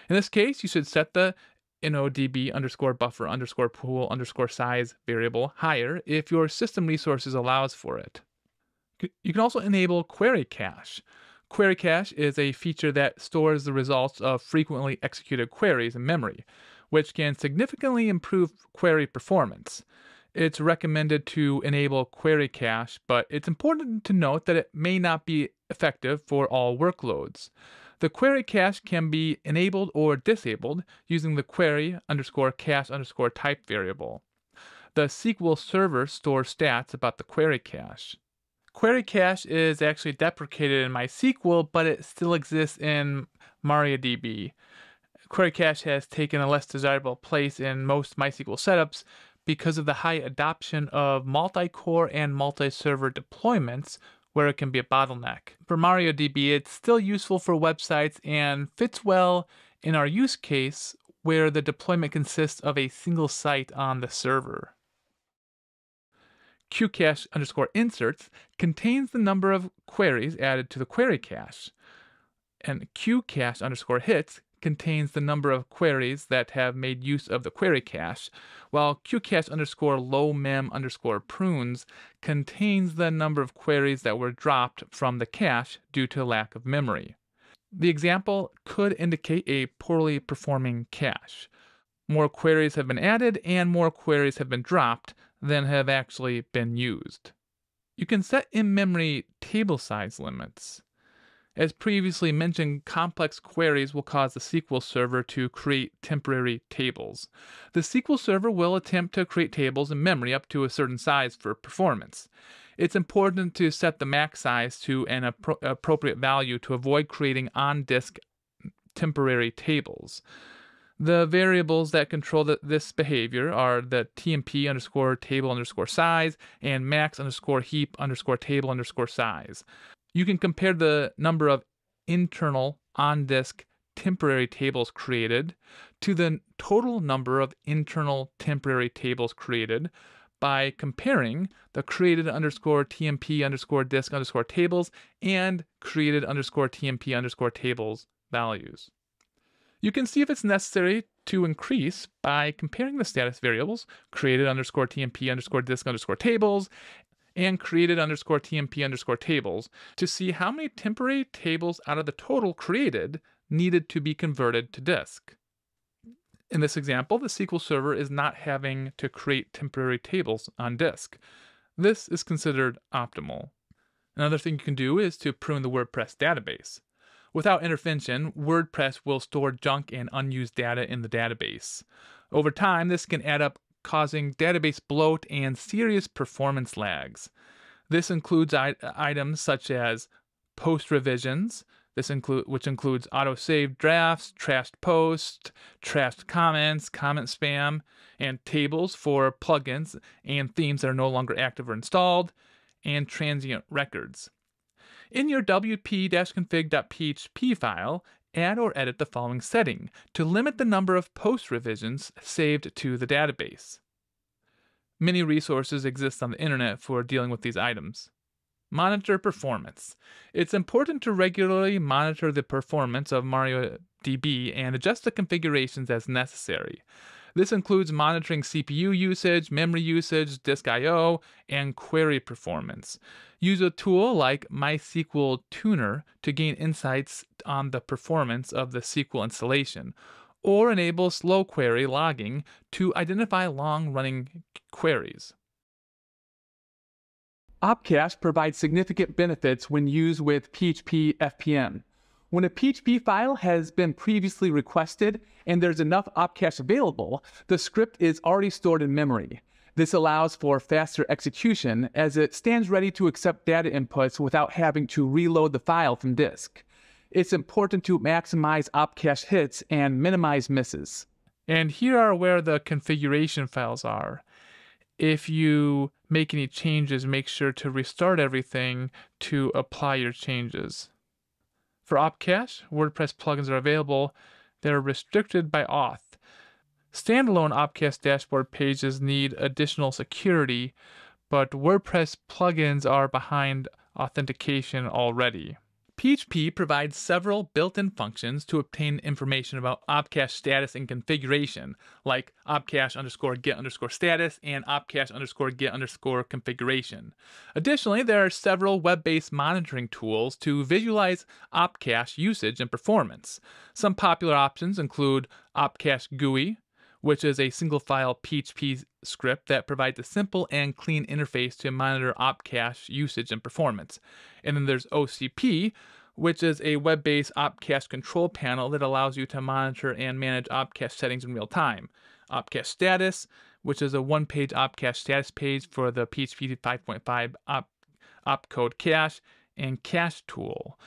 In this case, you should set the inodb_buffer_pool_size variable higher if your system resources allows for it. You can also enable query cache. Query cache is a feature that stores the results of frequently executed queries in memory, which can significantly improve query performance. It's recommended to enable query cache, but it's important to note that it may not be effective for all workloads. The query cache can be enabled or disabled using the query_cache_type variable. The SQL Server stores stats about the query cache. Query cache is actually deprecated in MySQL, but it still exists in MariaDB. Query cache has taken a less desirable place in most MySQL setups because of the high adoption of multi-core and multi-server deployments, where it can be a bottleneck. For MariaDB, it's still useful for websites and fits well in our use case where the deployment consists of a single site on the server. QCache_inserts contains the number of queries added to the query cache, and QCache_hits contains the number of queries that have made use of the query cache, while QCache_low_mem_prunes contains the number of queries that were dropped from the cache due to lack of memory. The example could indicate a poorly performing cache. More queries have been added and more queries have been dropped than have actually been used. You can set in-memory table size limits. As previously mentioned, complex queries will cause the SQL Server to create temporary tables. The SQL Server will attempt to create tables in memory up to a certain size for performance. It's important to set the max size to an appropriate value to avoid creating on-disk temporary tables. The variables that control this behavior are the tmp_table_size and max_heap_table_size. You can compare the number of internal on-disk temporary tables created to the total number of internal temporary tables created by comparing the created_tmp_disk_tables and created_tmp_tables values. You can see if it's necessary to increase by comparing the status variables created_tmp_disk_tables and created_tmp_tables to see how many temporary tables out of the total created needed to be converted to disk. In this example, the SQL Server is not having to create temporary tables on disk. This is considered optimal. Another thing you can do is to prune the WordPress database. Without intervention, WordPress will store junk and unused data in the database. Over time, this can add up, causing database bloat and serious performance lags. This includes items such as post revisions, which includes auto-saved drafts, trashed posts, trashed comments, comment spam, and tables for plugins and themes that are no longer active or installed, and transient records. In your wp-config.php file, add or edit the following setting to limit the number of post revisions saved to the database. Many resources exist on the internet for dealing with these items. Monitor performance. It's important to regularly monitor the performance of MariaDB and adjust the configurations as necessary. This includes monitoring CPU usage, memory usage, disk I/O, and query performance. Use a tool like MySQL Tuner to gain insights on the performance of the SQL installation, or enable slow query logging to identify long-running queries. Opcache provides significant benefits when used with PHP FPM. When a PHP file has been previously requested and there's enough opcache available, the script is already stored in memory. This allows for faster execution as it stands ready to accept data inputs without having to reload the file from disk. It's important to maximize opcache hits and minimize misses. And here are where the configuration files are. If you make any changes, make sure to restart everything to apply your changes. For opcache, WordPress plugins are available. They're restricted by auth. Standalone opcache dashboard pages need additional security, but WordPress plugins are behind authentication already. PHP provides several built-in functions to obtain information about opcache status and configuration, like opcache_get_status and opcache_get_configuration. Additionally, there are several web-based monitoring tools to visualize opcache usage and performance. Some popular options include Opcache GUI, which is a single-file PHP script that provides a simple and clean interface to monitor opcache usage and performance. And then there's OCP, which is a web-based opcache control panel that allows you to monitor and manage opcache settings in real time. Opcache status, which is a one-page opcache status page for the PHP 5.5 opcode cache, and cache tool,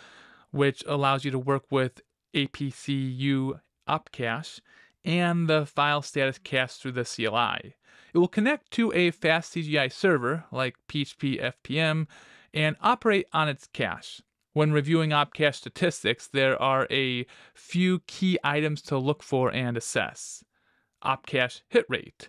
which allows you to work with APCU opcache and the file status cache through the CLI. It will connect to a fast CGI server like PHP FPM and operate on its cache. When reviewing opcache statistics, there are a few key items to look for and assess. Opcache hit rate.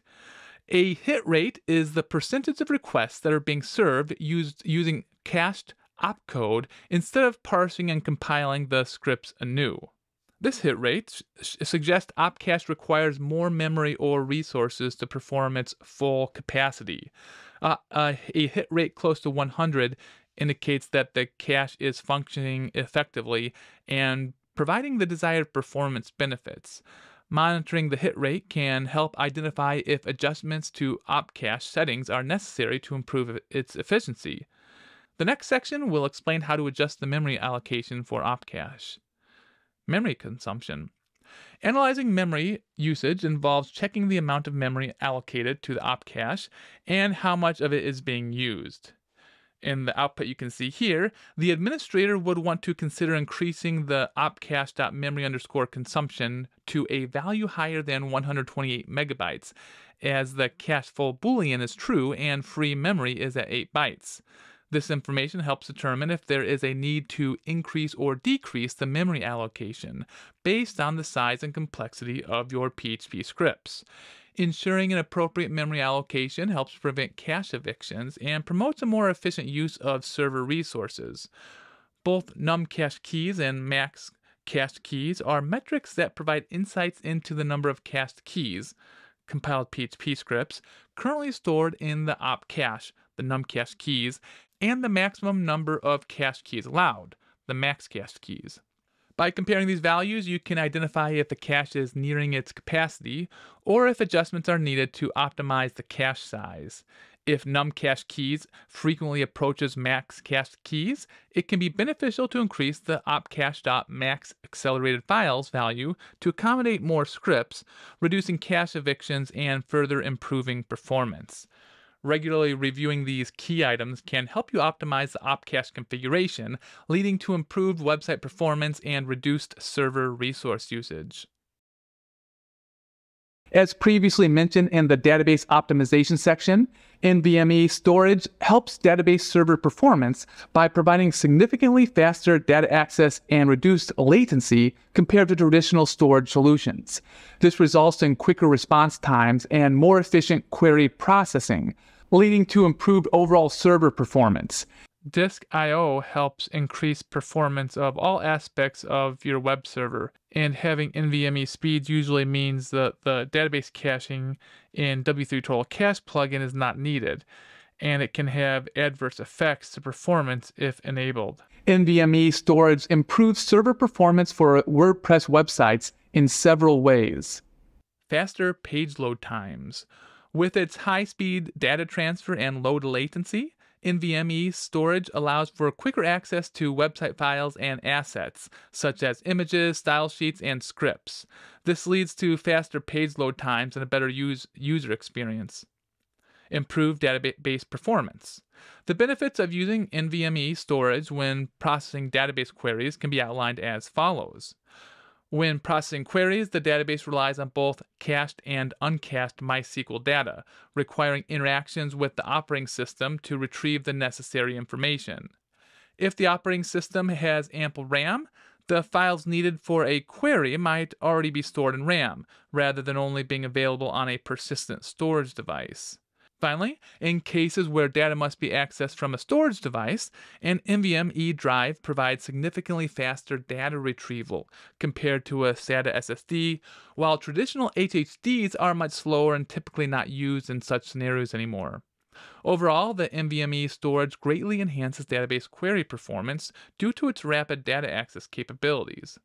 A hit rate is the percentage of requests that are being served using cached opcode instead of parsing and compiling the scripts anew. This hit rate suggests opcache requires more memory or resources to perform its full capacity. A hit rate close to 100 indicates that the cache is functioning effectively and providing the desired performance benefits. Monitoring the hit rate can help identify if adjustments to opcache settings are necessary to improve its efficiency. The next section will explain how to adjust the memory allocation for opcache. Memory consumption. Analyzing memory usage involves checking the amount of memory allocated to the opcache and how much of it is being used. In the output you can see here, the administrator would want to consider increasing the opcache.memory_consumption to a value higher than 128 megabytes, as the cache full boolean is true and free memory is at 8 bytes. This information helps determine if there is a need to increase or decrease the memory allocation based on the size and complexity of your PHP scripts. Ensuring an appropriate memory allocation helps prevent cache evictions and promotes a more efficient use of server resources. Both num cache keys and max cache keys are metrics that provide insights into the number of cached keys, compiled PHP scripts, currently stored in the opcache, the num cache keys, and the maximum number of cache keys allowed, the max cache keys. By comparing these values, you can identify if the cache is nearing its capacity or if adjustments are needed to optimize the cache size. If num cache keys frequently approaches max cache keys, it can be beneficial to increase the opcache.max accelerated files value to accommodate more scripts, reducing cache evictions and further improving performance. Regularly reviewing these key items can help you optimize the opcache configuration, leading to improved website performance and reduced server resource usage. As previously mentioned in the database optimization section, NVMe storage helps database server performance by providing significantly faster data access and reduced latency compared to traditional storage solutions. This results in quicker response times and more efficient query processing, leading to improved overall server performance. Disk I/O helps increase performance of all aspects of your web server, and having NVMe speeds usually means that the database caching in W3 Total Cache plugin is not needed, and it can have adverse effects to performance if enabled. NVMe storage improves server performance for WordPress websites in several ways. Faster page load times. With its high-speed data transfer and low latency, NVMe storage allows for quicker access to website files and assets, such as images, style sheets, and scripts. This leads to faster page load times and a better user experience. Improved database performance. The benefits of using NVMe storage when processing database queries can be outlined as follows. When processing queries, the database relies on both cached and uncached MySQL data, requiring interactions with the operating system to retrieve the necessary information. If the operating system has ample RAM, the files needed for a query might already be stored in RAM, rather than only being available on a persistent storage device. Finally, in cases where data must be accessed from a storage device, an NVMe drive provides significantly faster data retrieval compared to a SATA SSD, while traditional HDDs are much slower and typically not used in such scenarios anymore. Overall, the NVMe storage greatly enhances database query performance due to its rapid data access capabilities.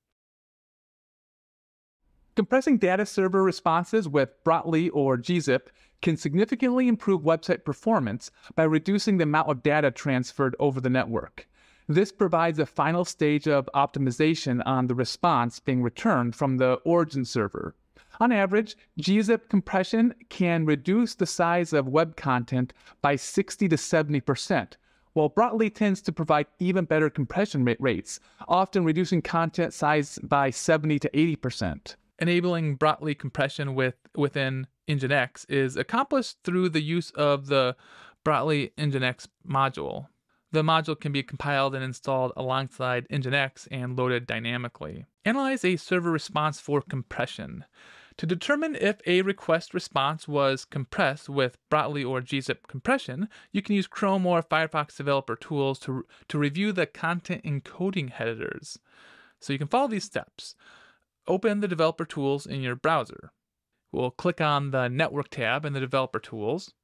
Compressing data server responses with Brotli or gzip can significantly improve website performance by reducing the amount of data transferred over the network. This provides a final stage of optimization on the response being returned from the origin server. On average, gzip compression can reduce the size of web content by 60 to 70%, while Brotli tends to provide even better compression rates, often reducing content size by 70 to 80%. Enabling Brotli compression within Nginx is accomplished through the use of the Brotli Nginx module. The module can be compiled and installed alongside Nginx and loaded dynamically. Analyze a server response for compression. To determine if a request response was compressed with Brotli or gzip compression, you can use Chrome or Firefox developer tools to review the content encoding headers. So you can follow these steps. Open the developer tools in your browser. We'll click on the Network tab in the developer tools.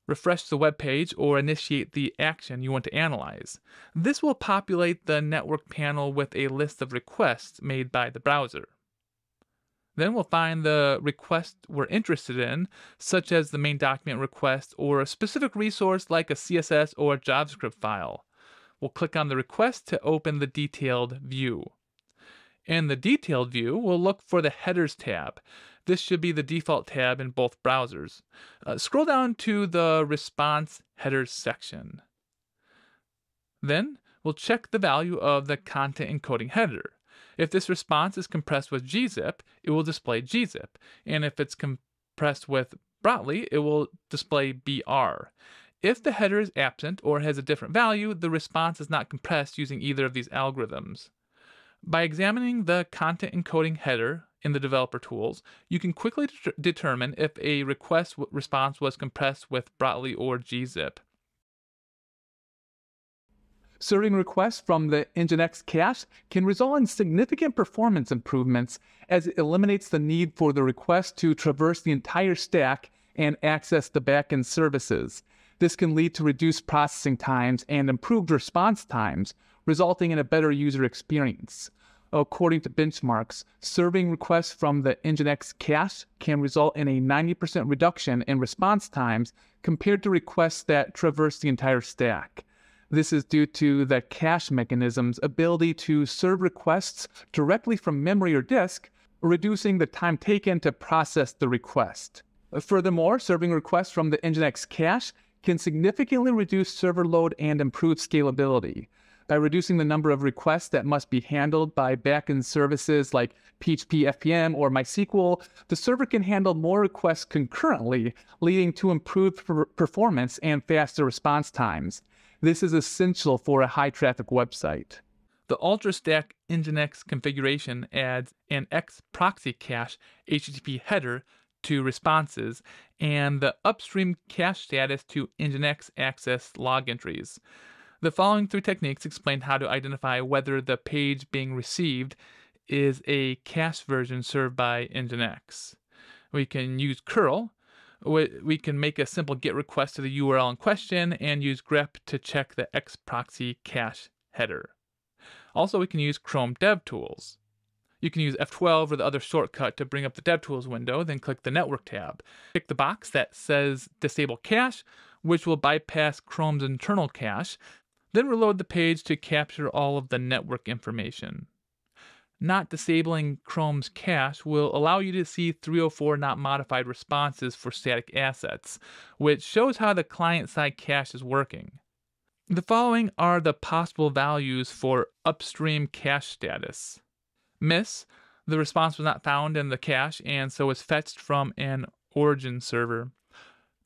Refresh the web page or initiate the action you want to analyze. This will populate the network panel with a list of requests made by the browser. Then we'll find the request we're interested in, such as the main document request or a specific resource like a CSS or a JavaScript file. We'll click on the request to open the detailed view. In the detailed view, we'll look for the Headers tab. This should be the default tab in both browsers. Scroll down to the Response Headers section. Then we'll check the value of the content encoding header. If this response is compressed with gzip, it will display gzip, and if it's compressed with Brotli, it will display br. If the header is absent or has a different value, the response is not compressed using either of these algorithms. By examining the content encoding header in the developer tools, you can quickly determine if a request response was compressed with Brotli or gzip. Serving requests from the Nginx cache can result in significant performance improvements as it eliminates the need for the request to traverse the entire stack and access the backend services. This can lead to reduced processing times and improved response times, resulting in a better user experience. According to benchmarks, serving requests from the Nginx cache can result in a 90% reduction in response times compared to requests that traverse the entire stack. This is due to the cache mechanism's ability to serve requests directly from memory or disk, reducing the time taken to process the request. Furthermore, serving requests from the Nginx cache can significantly reduce server load and improve scalability. By reducing the number of requests that must be handled by backend services like PHP FPM or MySQL, the server can handle more requests concurrently, leading to improved performance and faster response times. This is essential for a high-traffic website. The UltraStack Nginx configuration adds an X-proxy cache HTTP header to responses and the upstream cache status to Nginx access log entries. The following three techniques explain how to identify whether the page being received is a cache version served by Nginx. We can use curl. We can make a simple GET request to the URL in question and use grep to check the Xproxy cache header. Also, we can use Chrome DevTools. You can use F12 or the other shortcut to bring up the DevTools window, then click the Network tab. Click the box that says Disable Cache, which will bypass Chrome's internal cache, then reload the page to capture all of the network information. Not disabling Chrome's cache will allow you to see 304 not modified responses for static assets, which shows how the client-side cache is working. The following are the possible values for upstream cache status. Miss, the response was not found in the cache and so was fetched from an origin server.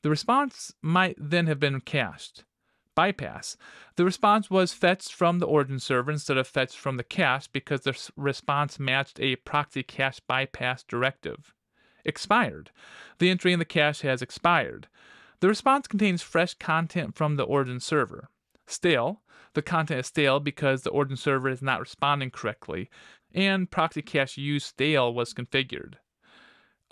The response might then have been cached. Bypass. The response was fetched from the origin server instead of fetched from the cache because the response matched a proxy cache bypass directive. Expired. The entry in the cache has expired. The response contains fresh content from the origin server. Stale. The content is stale because the origin server is not responding correctly, and proxy cache use stale was configured.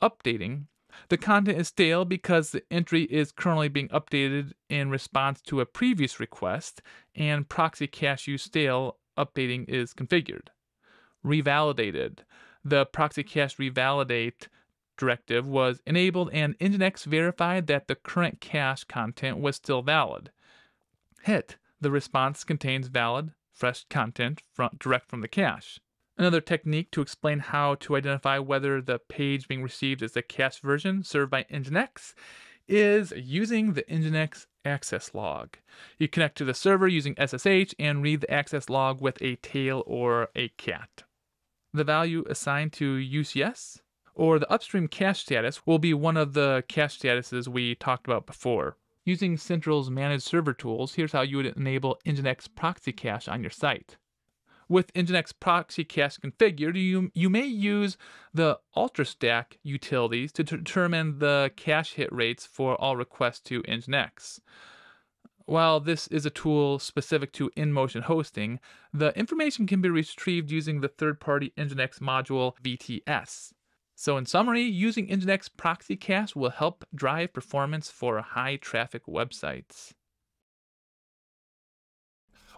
Updating. The content is stale because the entry is currently being updated in response to a previous request, and proxy cache use stale updating is configured. Revalidated. The proxy cache revalidate directive was enabled and Nginx verified that the current cache content was still valid. Hit. The response contains valid, fresh content direct from the cache. Another technique to explain how to identify whether the page being received is the cache version served by Nginx is using the Nginx access log. You connect to the server using SSH and read the access log with a tail or a cat. The value assigned to UCS or the upstream cache status will be one of the cache statuses we talked about before. Using Central's managed server tools, here's how you would enable Nginx proxy cache on your site. With Nginx proxy cache configured, you may use the UltraStack utilities to determine the cache hit rates for all requests to Nginx. While this is a tool specific to InMotion hosting, the information can be retrieved using the third-party Nginx module VTS. So in summary, using Nginx proxy cache will help drive performance for high-traffic websites.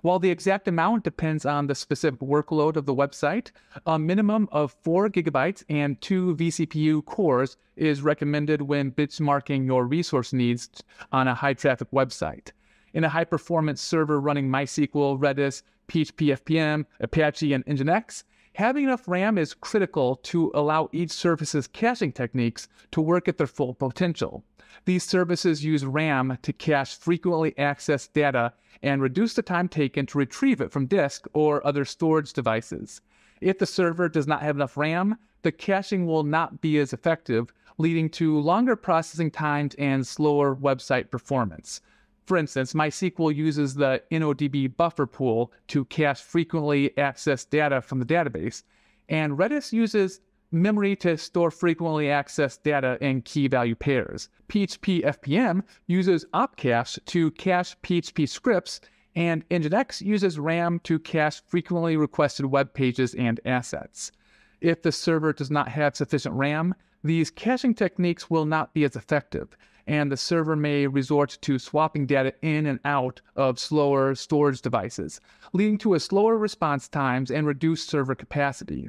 While the exact amount depends on the specific workload of the website, a minimum of 4 gigabytes and 2 vCPU cores is recommended when benchmarking your resource needs on a high-traffic website. In a high-performance server running MySQL, Redis, PHP-FPM, Apache, and Nginx, having enough RAM is critical to allow each service's caching techniques to work at their full potential. These services use RAM to cache frequently accessed data and reduce the time taken to retrieve it from disk or other storage devices. If the server does not have enough RAM, the caching will not be as effective, leading to longer processing times and slower website performance. For instance, MySQL uses the NODB buffer pool to cache frequently accessed data from the database, and Redis uses memory to store frequently accessed data in key value pairs. PHP-FPM uses opcache to cache PHP scripts, and Nginx uses RAM to cache frequently requested web pages and assets. If the server does not have sufficient RAM, these caching techniques will not be as effective, and the server may resort to swapping data in and out of slower storage devices, leading to a slower response times and reduced server capacity.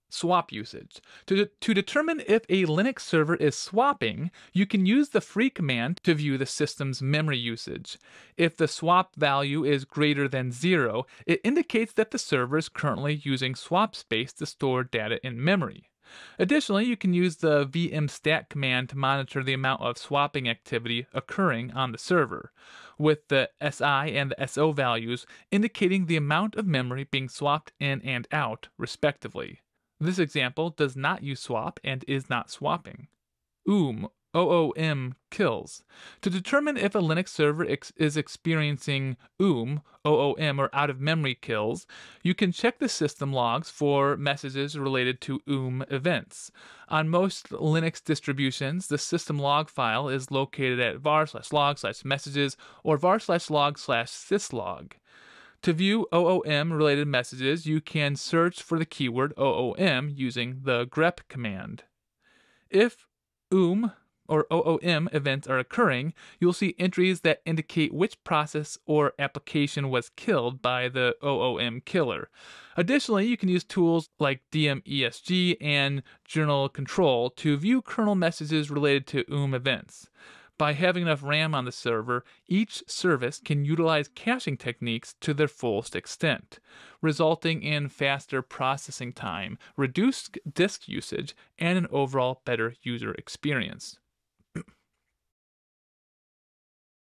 Swap usage. To determine if a Linux server is swapping, you can use the free command to view the system's memory usage. If the swap value is greater than 0, it indicates that the server is currently using swap space to store data in memory. Additionally, you can use the vmstat command to monitor the amount of swapping activity occurring on the server, with the SI and the SO values indicating the amount of memory being swapped in and out, respectively. This example does not use swap and is not swapping. OOM kills. To determine if a Linux server is experiencing OOM or out-of-memory kills, you can check the system logs for messages related to OOM events. On most Linux distributions, the system log file is located at var/log/messages or var/log/syslog. To view OOM-related messages, you can search for the keyword OOM using the grep command. If OOM or OOM events are occurring, you'll see entries that indicate which process or application was killed by the OOM killer. Additionally, you can use tools like DMESG and journal control to view kernel messages related to OOM events. By having enough RAM on the server, each service can utilize caching techniques to their fullest extent, resulting in faster processing time, reduced disk usage, and an overall better user experience.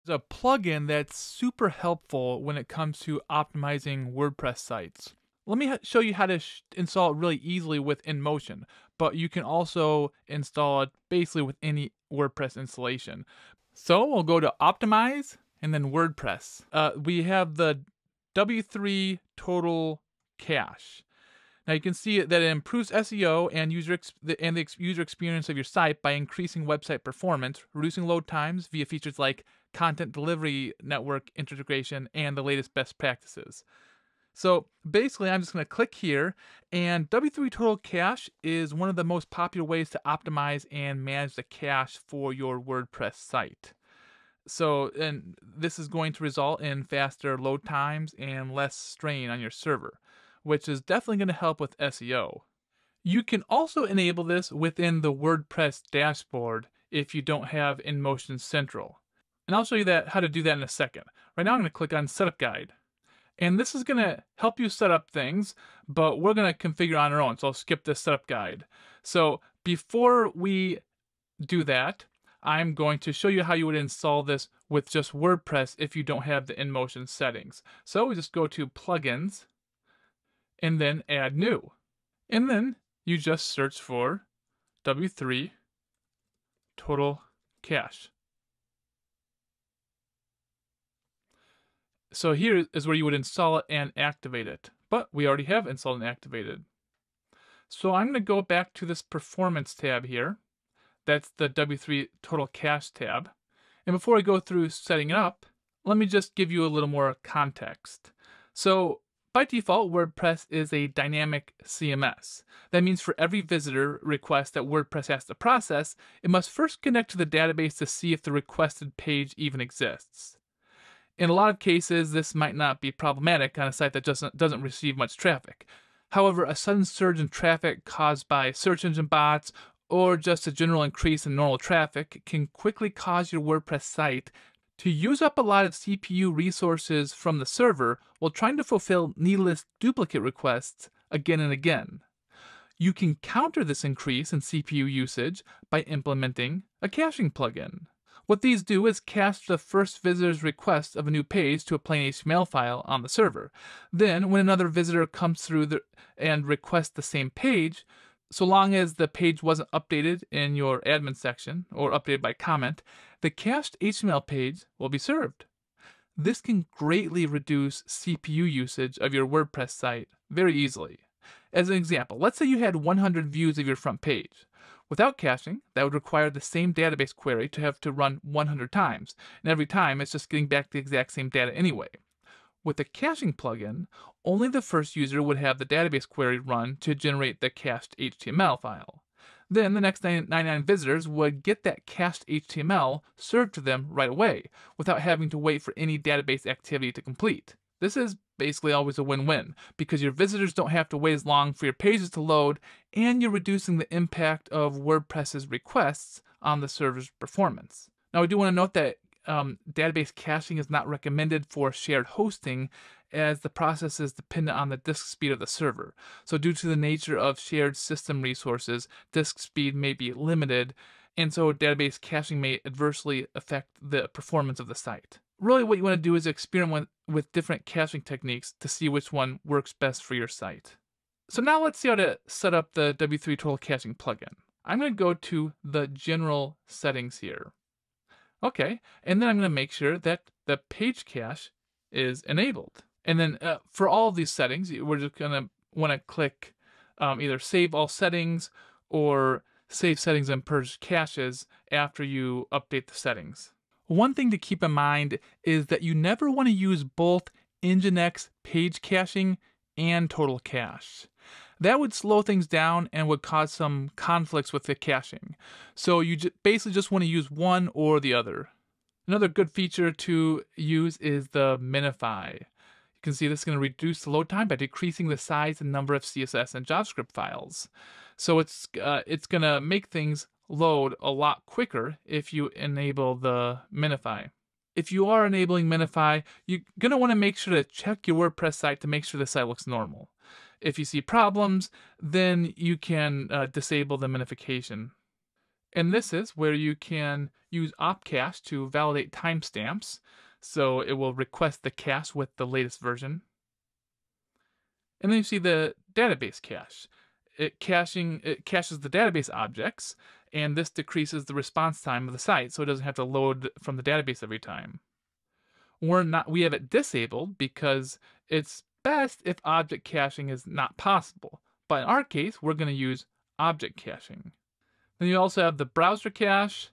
There's a plugin that's super helpful when it comes to optimizing WordPress sites. Let me show you how to install it really easily with InMotion, but you can also install it basically with any WordPress installation. So we'll go to Optimize and then WordPress. We have the W3 Total Cache. Now you can see that it improves SEO and the user experience of your site by increasing website performance, reducing load times via features like content delivery network integration and the latest best practices. So basically, I'm just going to click here, and W3 Total Cache is one of the most popular ways to optimize and manage the cache for your WordPress site. So, and this is going to result in faster load times and less strain on your server, which is definitely going to help with SEO. You can also enable this within the WordPress dashboard if you don't have InMotion Central. And I'll show you how to do that in a second. Right now I'm going to click on Setup Guide. And this is going to help you set up things, but we're going to configure on our own. So I'll skip this setup guide. So before we do that, I'm going to show you how you would install this with just WordPress if you don't have the InMotion settings. So we just go to Plugins and then Add New. And then you just search for W3 Total Cache. So here is where you would install it and activate it, but we already have installed and activated. So I'm going to go back to this Performance tab here. That's the W3 Total Cache tab. And before I go through setting it up, let me just give you a little more context. So by default, WordPress is a dynamic CMS. That means for every visitor request that WordPress has to process, it must first connect to the database to see if the requested page even exists. In a lot of cases, this might not be problematic on a site that doesn't receive much traffic. However, a sudden surge in traffic caused by search engine bots or just a general increase in normal traffic can quickly cause your WordPress site to use up a lot of CPU resources from the server while trying to fulfill needless duplicate requests again and again. You can counter this increase in CPU usage by implementing a caching plugin. What these do is cache the first visitor's request of a new page to a plain HTML file on the server. Then, when another visitor comes through and requests the same page, so long as the page wasn't updated in your admin section or updated by comment, the cached HTML page will be served. This can greatly reduce CPU usage of your WordPress site very easily. As an example, let's say you had 100 views of your front page. Without caching, that would require the same database query to have to run 100 times, and every time it's just getting back the exact same data anyway. With the caching plugin, only the first user would have the database query run to generate the cached HTML file. Then the next 99 visitors would get that cached HTML served to them right away, without having to wait for any database activity to complete. This is basically always a win-win, because your visitors don't have to wait as long for your pages to load, and you're reducing the impact of WordPress's requests on the server's performance. Now, I do want to note that database caching is not recommended for shared hosting, as the process is dependent on the disk speed of the server. So due to the nature of shared system resources, disk speed may be limited, and so database caching may adversely affect the performance of the site. Really, what you want to do is experiment with different caching techniques to see which one works best for your site. So now let's see how to set up the W3 Total Caching plugin. I'm going to go to the general settings here. Okay, and then I'm going to make sure that the page cache is enabled. And then for all of these settings, we're just going to want to click either Save All Settings or Save Settings and Purge Caches after you update the settings. One thing to keep in mind is that you never want to use both Nginx page caching and total cache. That would slow things down and would cause some conflicts with the caching. So you basically just want to use one or the other. Another good feature to use is the minify. You can see this is going to reduce the load time by decreasing the size and number of CSS and JavaScript files. So it's going to make things load a lot quicker if you enable the minify. If you are enabling minify, you're going to want to make sure to check your WordPress site to make sure the site looks normal. If you see problems, then you can disable the minification. And this is where you can use opcache to validate timestamps, so it will request the cache with the latest version. And then you see the database cache. It caches the database objects, and this decreases the response time of the site, so it doesn't have to load from the database every time. We have it disabled because it's best if object caching is not possible, but in our case, we're going to use object caching. Then you also have the browser cache,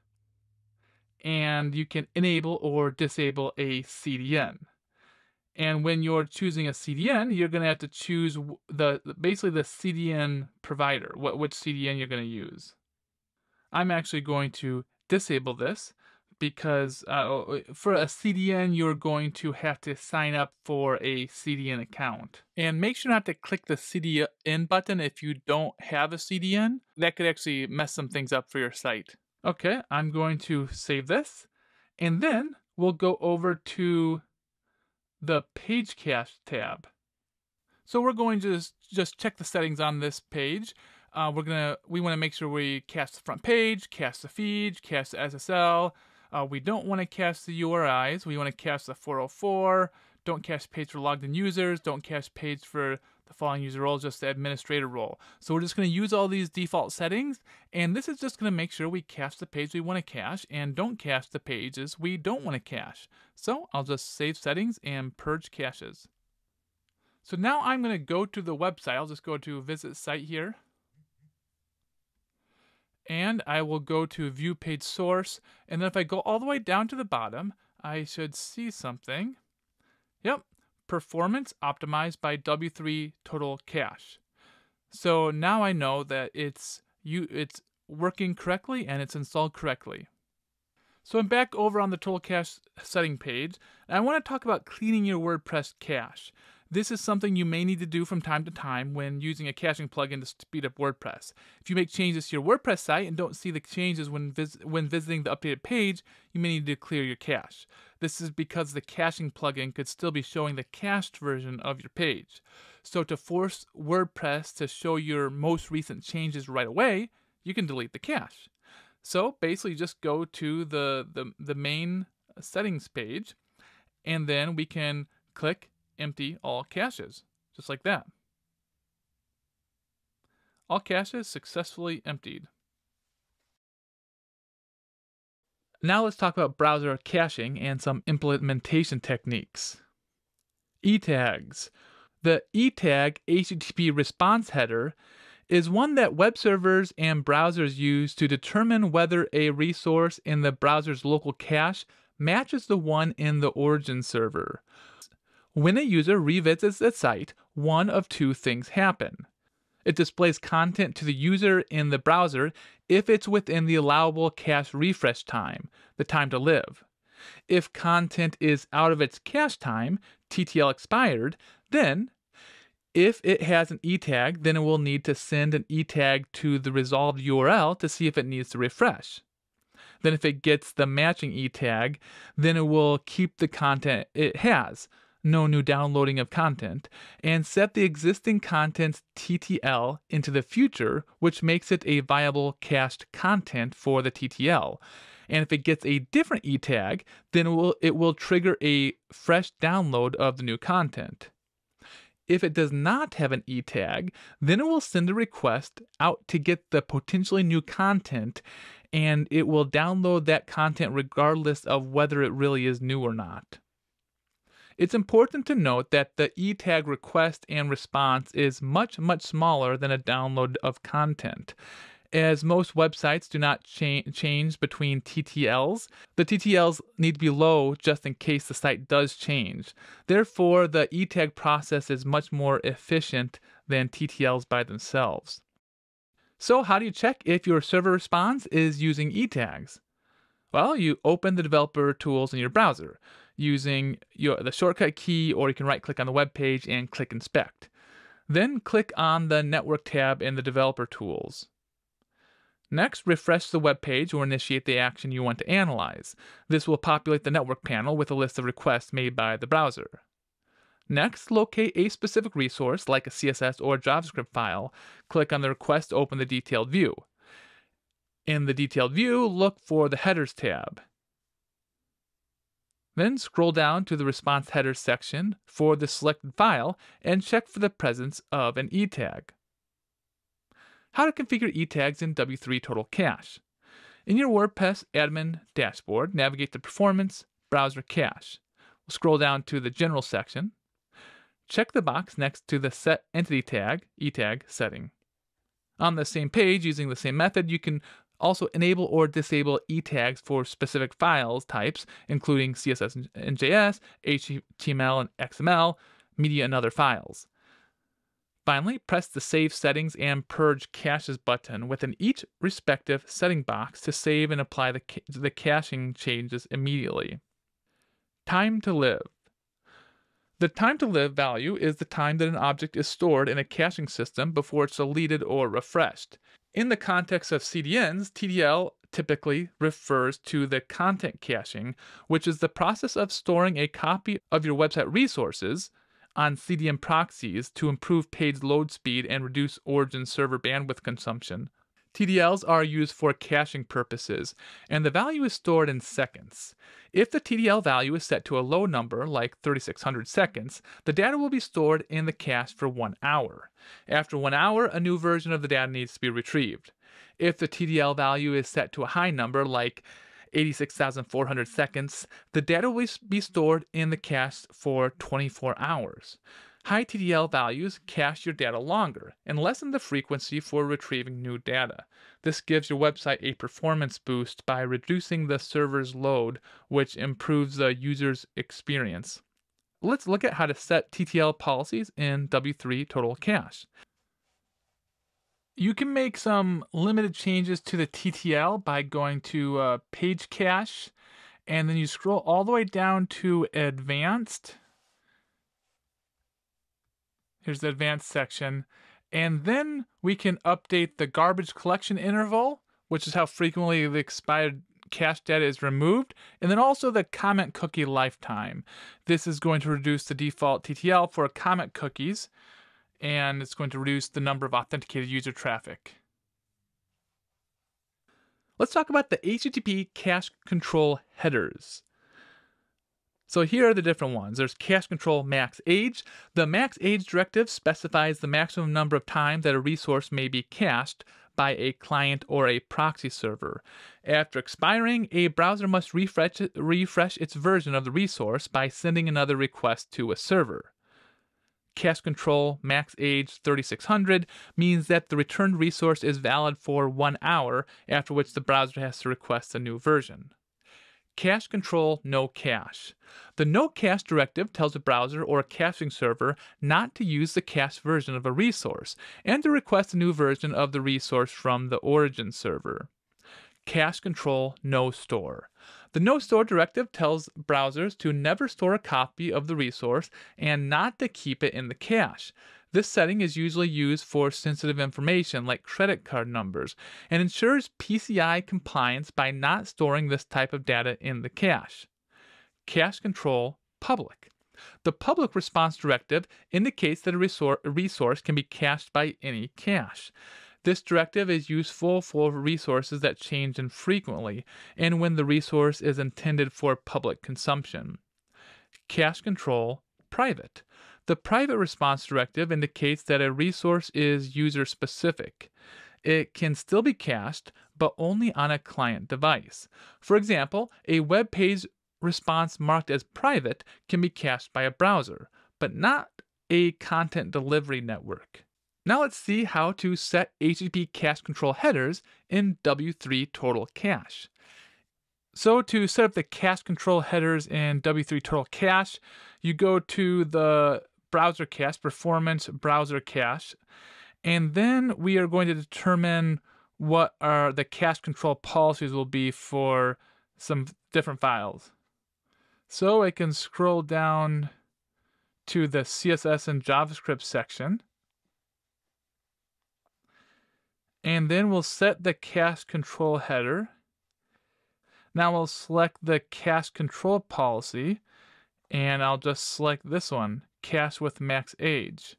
and you can enable or disable a CDN. And when you're choosing a CDN, you're going to have to choose basically the CDN provider, which CDN you're going to use. I'm actually going to disable this because for a CDN, you're going to have to sign up for a CDN account. And make sure not to click the CDN button if you don't have a CDN. That could actually mess some things up for your site. Okay, I'm going to save this. And then we'll go over to the Page Cache tab. So we're going to just check the settings on this page. We want to make sure we cache the front page, cache the feed, cache the SSL. We don't want to cache the URIs. We want to cache the 404. Don't cache page for logged in users. Don't cache page for the following user role, just the administrator role. So we're just going to use all these default settings, and this is just going to make sure we cache the page we want to cache and don't cache the pages we don't want to cache. So I'll just save settings and purge caches. So now I'm going to go to the website. I'll just go to visit site here. And I will go to view page source. And then if I go all the way down to the bottom, I should see something. Yep, performance optimized by W3 total cache. So now I know that it's working correctly and it's installed correctly. So I'm back over on the total cache setting page, and I want to talk about cleaning your WordPress cache. This is something you may need to do from time to time when using a caching plugin to speed up WordPress. If you make changes to your WordPress site and don't see the changes when visiting the updated page, you may need to clear your cache. This is because the caching plugin could still be showing the cached version of your page. So to force WordPress to show your most recent changes right away, you can delete the cache. So basically just go to the main settings page, and then we can click empty all caches, just like that. All caches successfully emptied. Now let's talk about browser caching and some implementation techniques. E-tags. The e-tag HTTP response header is one that web servers and browsers use to determine whether a resource in the browser's local cache matches the one in the origin server. When a user revisits the site, one of two things happen. It displays content to the user in the browser if it's within the allowable cache refresh time, the time to live. If content is out of its cache time, TTL expired, then if it has an e-tag, then it will need to send an e-tag to the resolved URL to see if it needs to refresh. Then if it gets the matching e-tag, then it will keep the content it has, no new downloading of content, and set the existing content's TTL into the future, which makes it a viable cached content for the TTL. And if it gets a different e-tag, then it will trigger a fresh download of the new content. If it does not have an e-tag, then it will send a request out to get the potentially new content, and it will download that content regardless of whether it really is new or not. It's important to note that the e-tag request and response is much smaller than a download of content. As most websites do not change between TTLs, the TTLs need to be low just in case the site does change. Therefore, the e-tag process is much more efficient than TTLs by themselves. So how do you check if your server response is using e-tags? Well, you open the developer tools in your browser using the shortcut key, or you can right-click on the web page and click Inspect. Then click on the Network tab in the developer tools. Next, refresh the web page or initiate the action you want to analyze. This will populate the network panel with a list of requests made by the browser. Next, locate a specific resource like a CSS or JavaScript file. Click on the request to open the detailed view. In the detailed view, look for the Headers tab. Then scroll down to the Response Headers section for the selected file and check for the presence of an e-tag. How to configure e-tags in W3 Total Cache. In your WordPress admin dashboard, navigate to Performance, Browser Cache. We'll scroll down to the General section. Check the box next to the Set Entity Tag, e-tag setting. On the same page, using the same method, you can also enable or disable e-tags for specific files types, including CSS and JS, HTML and XML, media, and other files. Finally, press the Save Settings and Purge Caches button within each respective setting box to save and apply the caching changes immediately. Time to live. The time to live value is the time that an object is stored in a caching system before it's deleted or refreshed. In the context of CDNs, TTL typically refers to the content caching, which is the process of storing a copy of your website resources on CDN proxies to improve page load speed and reduce origin server bandwidth consumption. TDLs are used for caching purposes, and the value is stored in seconds. If the TDL value is set to a low number, like 3600 seconds, the data will be stored in the cache for 1 hour. After 1 hour, a new version of the data needs to be retrieved. If the TDL value is set to a high number, like 86,400 seconds, the data will be stored in the cache for 24 hours. High TDL values cache your data longer and lessen the frequency for retrieving new data. This gives your website a performance boost by reducing the server's load, which improves the user's experience. Let's look at how to set TTL policies in W3 Total Cache. You can make some limited changes to the TTL by going to Page Cache, and then you scroll all the way down to Advanced. Here's the Advanced section. And then we can update the garbage collection interval, which is how frequently the expired cache data is removed, and then also the comment cookie lifetime. This is going to reduce the default TTL for comment cookies, and it's going to reduce the number of authenticated user traffic. Let's talk about the HTTP cache control headers. So here are the different ones. There's cache control max age. The max age directive specifies the maximum number of times that a resource may be cached by a client or a proxy server. After expiring, a browser must refresh its version of the resource by sending another request to a server. Cache control max age 3600 means that the returned resource is valid for 1 hour, after which the browser has to request a new version. Cache control no cache. The no cache directive tells a browser or a caching server not to use the cached version of a resource and to request a new version of the resource from the origin server. Cache control no store. The no store directive tells browsers to never store a copy of the resource and not to keep it in the cache. This setting is usually used for sensitive information like credit card numbers and ensures PCI compliance by not storing this type of data in the cache. Cache control public. The public response directive indicates that a resource can be cached by any cache. This directive is useful for resources that change infrequently and when the resource is intended for public consumption. Cache control private. The private response directive indicates that a resource is user-specific. It can still be cached, but only on a client device. For example, a web page response marked as private can be cached by a browser, but not a content delivery network. Now let's see how to set HTTP cache control headers in W3 Total Cache. So to set up the cache control headers in W3 Total Cache, you go to the browser cache, performance browser cache, and then we are going to determine what the cache control policies will be for some different files. So I can scroll down to the CSS and JavaScript section, and then we'll set the cache control header. Now we'll select the cache control policy, and I'll just select this one, cache with max age.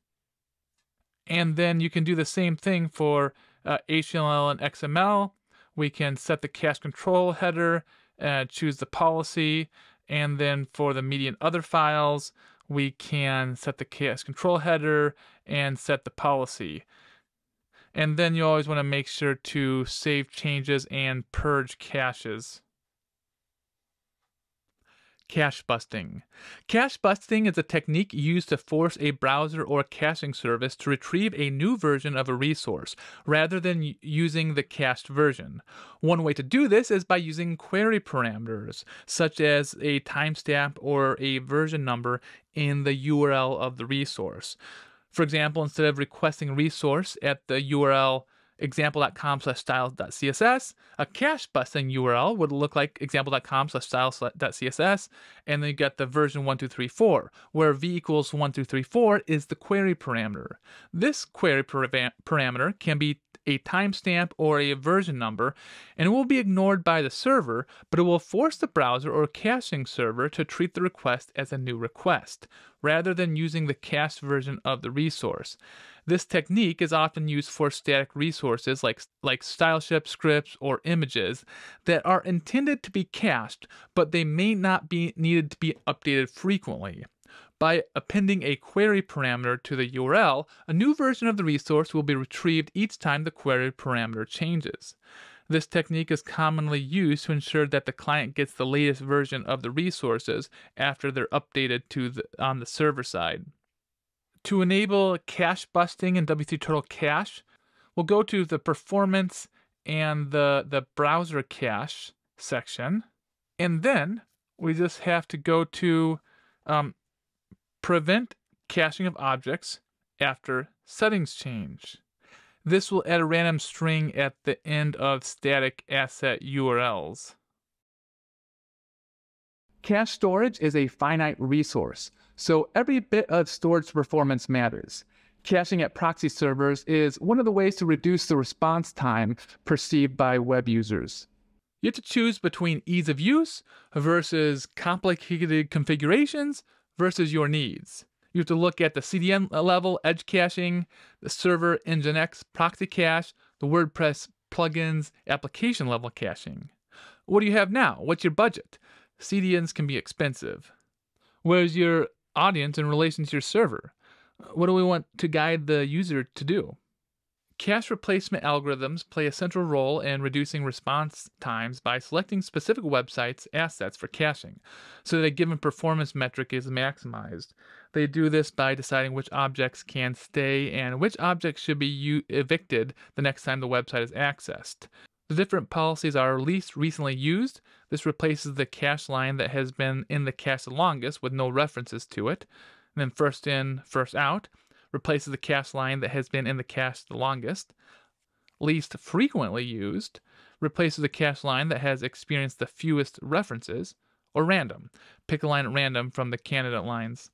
And then you can do the same thing for HTML and XML. We can set the cache control header, choose the policy, and then for the media and other files, we can set the cache control header and set the policy. And then you always want to make sure to save changes and purge caches. Cache busting. Cache busting is a technique used to force a browser or caching service to retrieve a new version of a resource rather than using the cached version. One way to do this is by using query parameters, such as a timestamp or a version number in the URL of the resource. For example, instead of requesting a resource at the URL example.com/styles.css, a cache busting URL would look like example.com/styles.css, and then you get the version 1234, where v equals 1234 is the query parameter. This query parameter can be a timestamp or a version number, and it will be ignored by the server, but it will force the browser or caching server to treat the request as a new request, rather than using the cached version of the resource. This technique is often used for static resources like styleship scripts or images that are intended to be cached, but they may not be needed to be updated frequently. By appending a query parameter to the URL, a new version of the resource will be retrieved each time the query parameter changes. This technique is commonly used to ensure that the client gets the latest version of the resources after they're updated on the server side. To enable cache busting in WCTurtle Cache, we'll go to the Performance and the Browser Cache section, and then we just have to go to Prevent Caching of Objects after Settings Change. This will add a random string at the end of static asset URLs. Cache storage is a finite resource, so every bit of storage performance matters. Caching at proxy servers is one of the ways to reduce the response time perceived by web users. You have to choose between ease of use versus complicated configurations versus your needs. You have to look at the CDN level edge caching, the server Nginx proxy cache, the WordPress plugins application level caching. What do you have now? What's your budget? CDNs can be expensive. Where's your audience in relation to your server? What do we want to guide the user to do? Cache replacement algorithms play a central role in reducing response times by selecting specific websites' assets for caching, so that a given performance metric is maximized. They do this by deciding which objects can stay and which objects should be evicted the next time the website is accessed. The different policies are least recently used. This replaces the cache line that has been in the cache the longest with no references to it. And then first in, first out replaces the cache line that has been in the cache the longest. Least frequently used replaces the cache line that has experienced the fewest references. Or random. Pick a line at random from the candidate lines.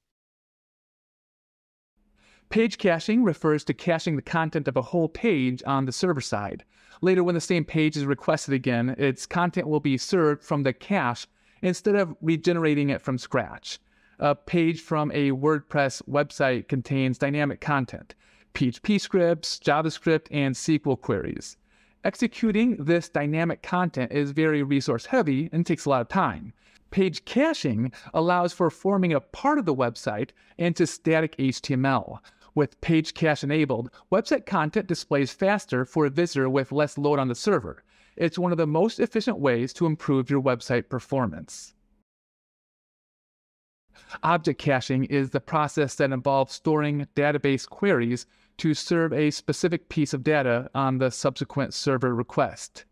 Page caching refers to caching the content of a whole page on the server side. Later, when the same page is requested again, its content will be served from the cache instead of regenerating it from scratch. A page from a WordPress website contains dynamic content, PHP scripts, JavaScript, and SQL queries. Executing this dynamic content is very resource heavy and takes a lot of time. Page caching allows for forming a part of the website into static HTML. With page cache enabled, website content displays faster for a visitor with less load on the server. It's one of the most efficient ways to improve your website performance. Object caching is the process that involves storing database queries to serve a specific piece of data on the subsequent server request.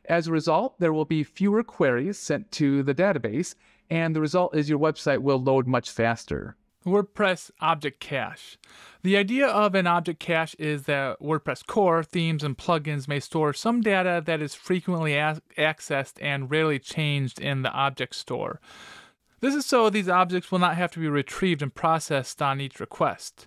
As a result, there will be fewer queries sent to the database, and the result is your website will load much faster. WordPress Object Cache. The idea of an object cache is that WordPress core, themes, and plugins may store some data that is frequently accessed and rarely changed in the object store. This is so these objects will not have to be retrieved and processed on each request.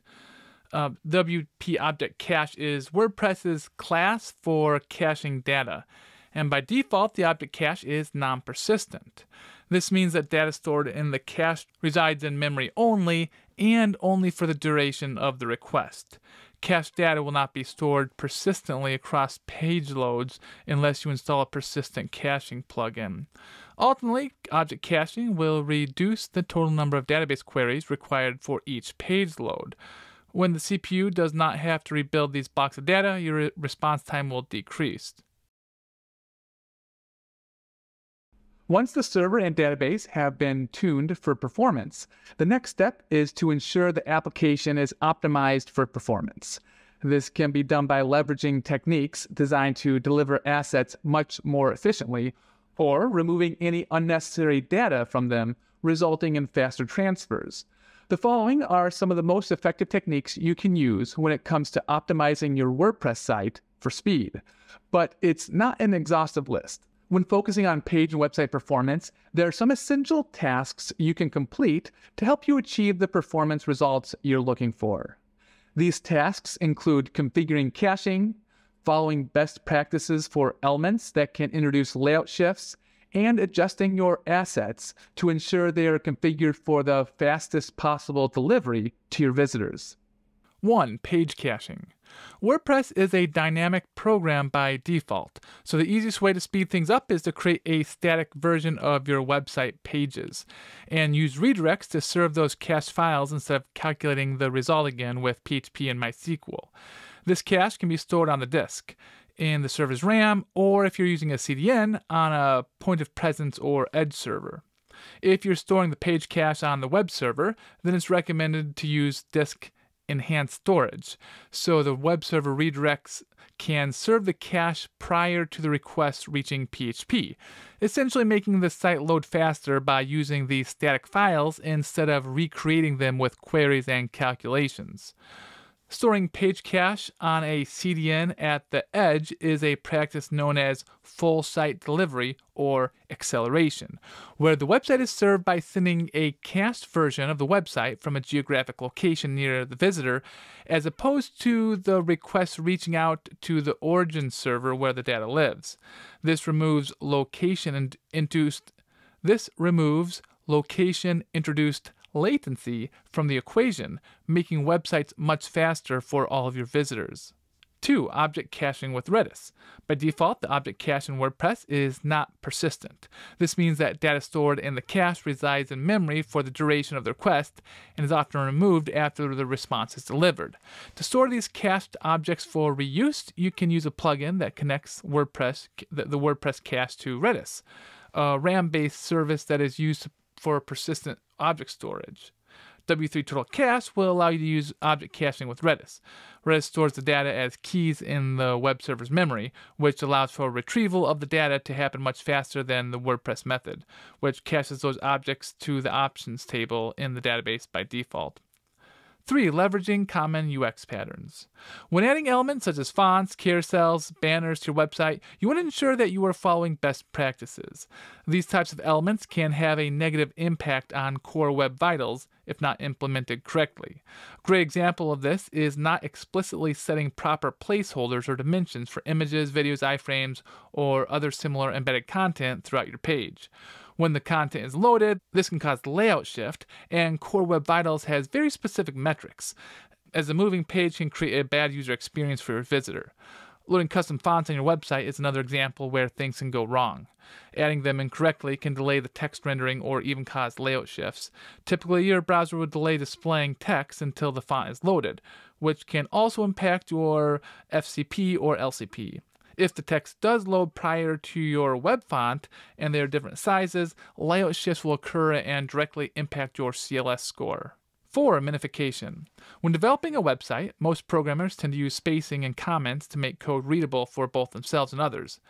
WP Object Cache is WordPress's class for caching data, and by default, the object cache is non-persistent. This means that data stored in the cache resides in memory only, and only for the duration of the request. Cached data will not be stored persistently across page loads unless you install a persistent caching plugin. Ultimately, object caching will reduce the total number of database queries required for each page load. When the CPU does not have to rebuild these blocks of data, your response time will decrease. Once the server and database have been tuned for performance, the next step is to ensure the application is optimized for performance. This can be done by leveraging techniques designed to deliver assets much more efficiently, or removing any unnecessary data from them, resulting in faster transfers. The following are some of the most effective techniques you can use when it comes to optimizing your WordPress site for speed. But it's not an exhaustive list. When focusing on page and website performance, there are some essential tasks you can complete to help you achieve the performance results you're looking for. These tasks include configuring caching, following best practices for elements that can introduce layout shifts, and adjusting your assets to ensure they are configured for the fastest possible delivery to your visitors. 1. Page caching. WordPress is a dynamic program by default, so the easiest way to speed things up is to create a static version of your website pages and use redirects to serve those cached files instead of calculating the result again with PHP and MySQL. This cache can be stored on the disk, in the server's RAM, or if you're using a CDN, on a point of presence or edge server. If you're storing the page cache on the web server, then it's recommended to use disk enhanced storage, so the web server redirects can serve the cache prior to the request reaching PHP, essentially making the site load faster by using these static files instead of recreating them with queries and calculations. Storing page cache on a CDN at the edge is a practice known as full site delivery or acceleration, where the website is served by sending a cached version of the website from a geographic location near the visitor, as opposed to the request reaching out to the origin server where the data lives. This removes location-introduced latency from the equation, making websites much faster for all of your visitors. 2. Object caching with Redis. By default, the object cache in WordPress is not persistent. This means that data stored in the cache resides in memory for the duration of the request and is often removed after the response is delivered. To store these cached objects for reuse, you can use a plugin that connects the WordPress cache to Redis, a RAM-based service that is used for persistent object storage. W3 Total Cache will allow you to use object caching with Redis. Redis stores the data as keys in the web server's memory, which allows for retrieval of the data to happen much faster than the WordPress method, which caches those objects to the options table in the database by default. 3. Leveraging common UX patterns. When adding elements such as fonts, carousels, banners to your website, you want to ensure that you are following best practices. These types of elements can have a negative impact on core web vitals if not implemented correctly. A great example of this is not explicitly setting proper placeholders or dimensions for images, videos, iframes, or other similar embedded content throughout your page. When the content is loaded, this can cause layout shift, and Core Web Vitals has very specific metrics, as a moving page can create a bad user experience for your visitor. Loading custom fonts on your website is another example where things can go wrong. Adding them incorrectly can delay the text rendering or even cause layout shifts. Typically, your browser would delay displaying text until the font is loaded, which can also impact your FCP or LCP. If the text does load prior to your web font and they are different sizes, layout shifts will occur and directly impact your CLS score. 4. Minification. When developing a website, most programmers tend to use spacing and comments to make code readable for both themselves and others.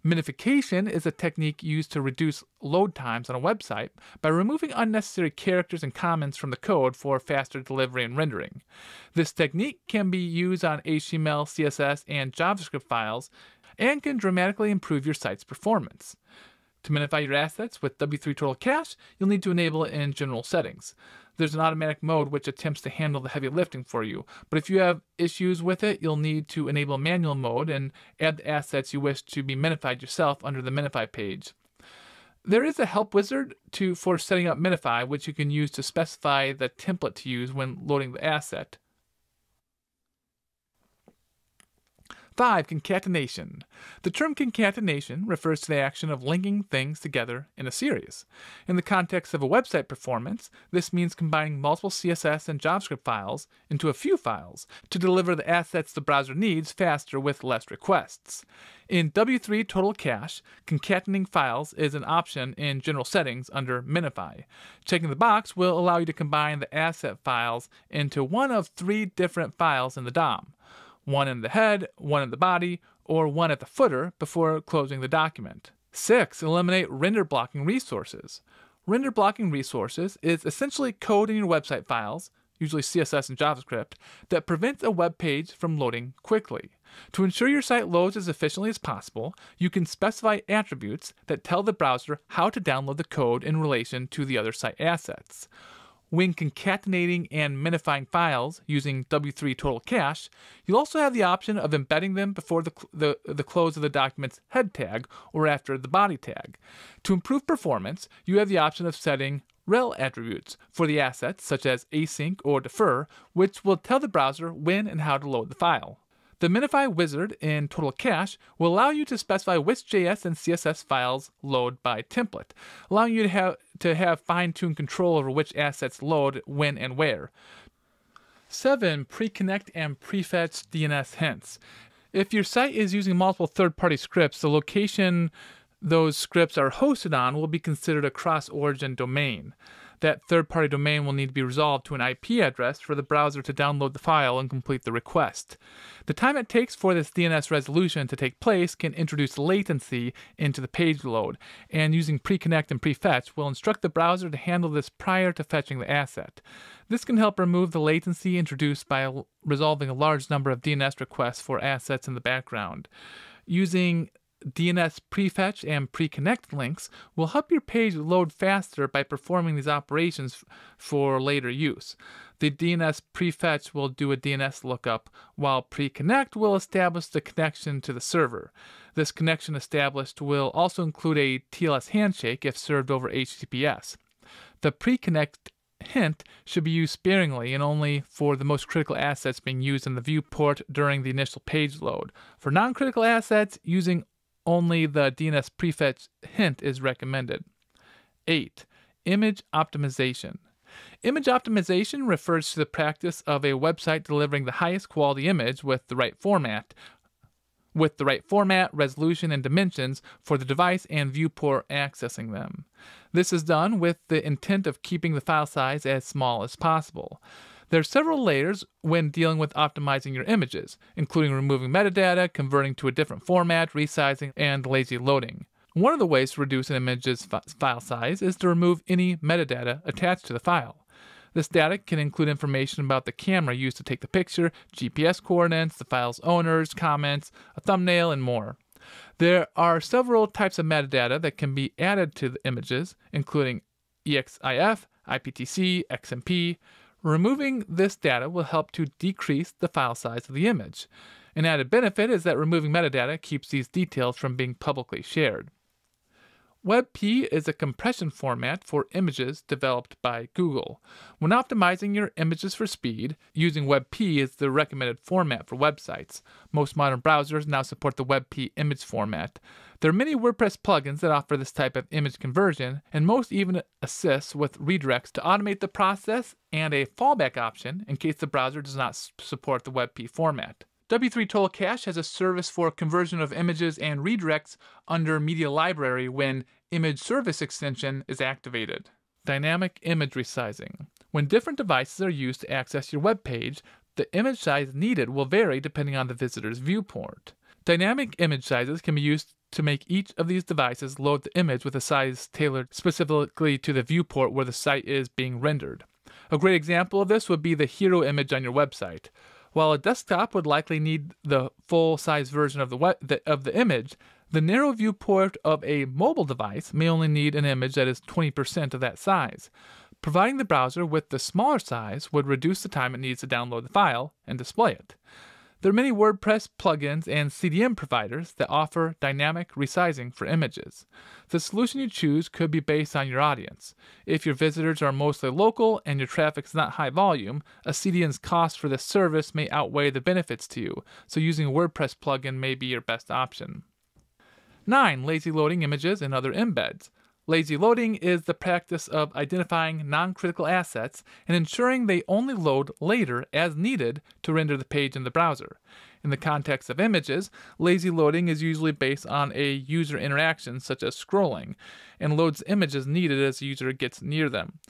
Minification is a technique used to reduce load times on a website by removing unnecessary characters and comments from the code for faster delivery and rendering. This technique can be used on HTML, CSS, and JavaScript files and can dramatically improve your site's performance. To minify your assets with W3 Total Cache, you'll need to enable it in General Settings. There's an automatic mode which attempts to handle the heavy lifting for you, but if you have issues with it, you'll need to enable manual mode and add the assets you wish to be minified yourself under the Minify page. There is a help wizard for setting up Minify, which you can use to specify the template to use when loading the asset. 5. Concatenation. The term concatenation refers to the action of linking things together in a series. In the context of a website performance, this means combining multiple CSS and JavaScript files into a few files to deliver the assets the browser needs faster with less requests. In W3 Total Cache, concatenating files is an option in General Settings under Minify. Checking the box will allow you to combine the asset files into one of 3 different files in the DOM. One in the head, one in the body, or one at the footer before closing the document. 6. Eliminate render blocking resources. Render blocking resources is essentially code in your website files, usually CSS and JavaScript, that prevents a web page from loading quickly. To ensure your site loads as efficiently as possible, you can specify attributes that tell the browser how to download the code in relation to the other site assets. When concatenating and minifying files using W3 Total Cache, you'll also have the option of embedding them before the close of the document's head tag or after the body tag. To improve performance, you have the option of setting rel attributes for the assets, such as async or defer, which will tell the browser when and how to load the file. The Minify wizard in Total Cache will allow you to specify which JS and CSS files load by template, allowing you to have fine-tuned control over which assets load when and where. 7. Pre-connect and prefetch DNS hints. If your site is using multiple third-party scripts, the location those scripts are hosted on will be considered a cross-origin domain. That third-party domain will need to be resolved to an IP address for the browser to download the file and complete the request. The time it takes for this DNS resolution to take place can introduce latency into the page load, and using pre-connect and prefetch will instruct the browser to handle this prior to fetching the asset. This can help remove the latency introduced by resolving a large number of DNS requests for assets in the background. Using DNS prefetch and pre-connect links will help your page load faster by performing these operations for later use. The DNS prefetch will do a DNS lookup, while pre-connect will establish the connection to the server. This connection established will also include a TLS handshake if served over HTTPS. The pre-connect hint should be used sparingly and only for the most critical assets being used in the viewport during the initial page load. For non-critical assets, using only the DNS prefetch hint is recommended. 8. Image optimization. Image optimization refers to the practice of a website delivering the highest quality image with the right format, resolution, and dimensions for the device and viewport accessing them. This is done with the intent of keeping the file size as small as possible. There are several layers when dealing with optimizing your images, including removing metadata, converting to a different format, resizing, and lazy loading. One of the ways to reduce an image's file size is to remove any metadata attached to the file. This data can include information about the camera used to take the picture, GPS coordinates, the file's owners, comments, a thumbnail, and more. There are several types of metadata that can be added to the images, including EXIF, IPTC, XMP. Removing this data will help to decrease the file size of the image. An added benefit is that removing metadata keeps these details from being publicly shared. WebP is a compression format for images developed by Google. When optimizing your images for speed, using WebP is the recommended format for websites. Most modern browsers now support the WebP image format. There are many WordPress plugins that offer this type of image conversion, and most even assist with redirects to automate the process and a fallback option in case the browser does not support the WebP format. W3 Total Cache has a service for conversion of images and redirects under Media Library when Image Service extension is activated. Dynamic image resizing. When different devices are used to access your web page, the image size needed will vary depending on the visitor's viewport. Dynamic image sizes can be used to make each of these devices load the image with a size tailored specifically to the viewport where the site is being rendered. A great example of this would be the hero image on your website. While a desktop would likely need the full-size version of the image, the narrow viewport of a mobile device may only need an image that is 20% of that size. Providing the browser with the smaller size would reduce the time it needs to download the file and display it. There are many WordPress plugins and CDN providers that offer dynamic resizing for images. The solution you choose could be based on your audience. If your visitors are mostly local and your traffic is not high volume, a CDN's cost for this service may outweigh the benefits to you, so using a WordPress plugin may be your best option. 9. Lazy loading images and other embeds. Lazy loading is the practice of identifying non-critical assets and ensuring they only load later as needed to render the page in the browser. In the context of images, lazy loading is usually based on a user interaction such as scrolling, and loads images needed as the user gets near them.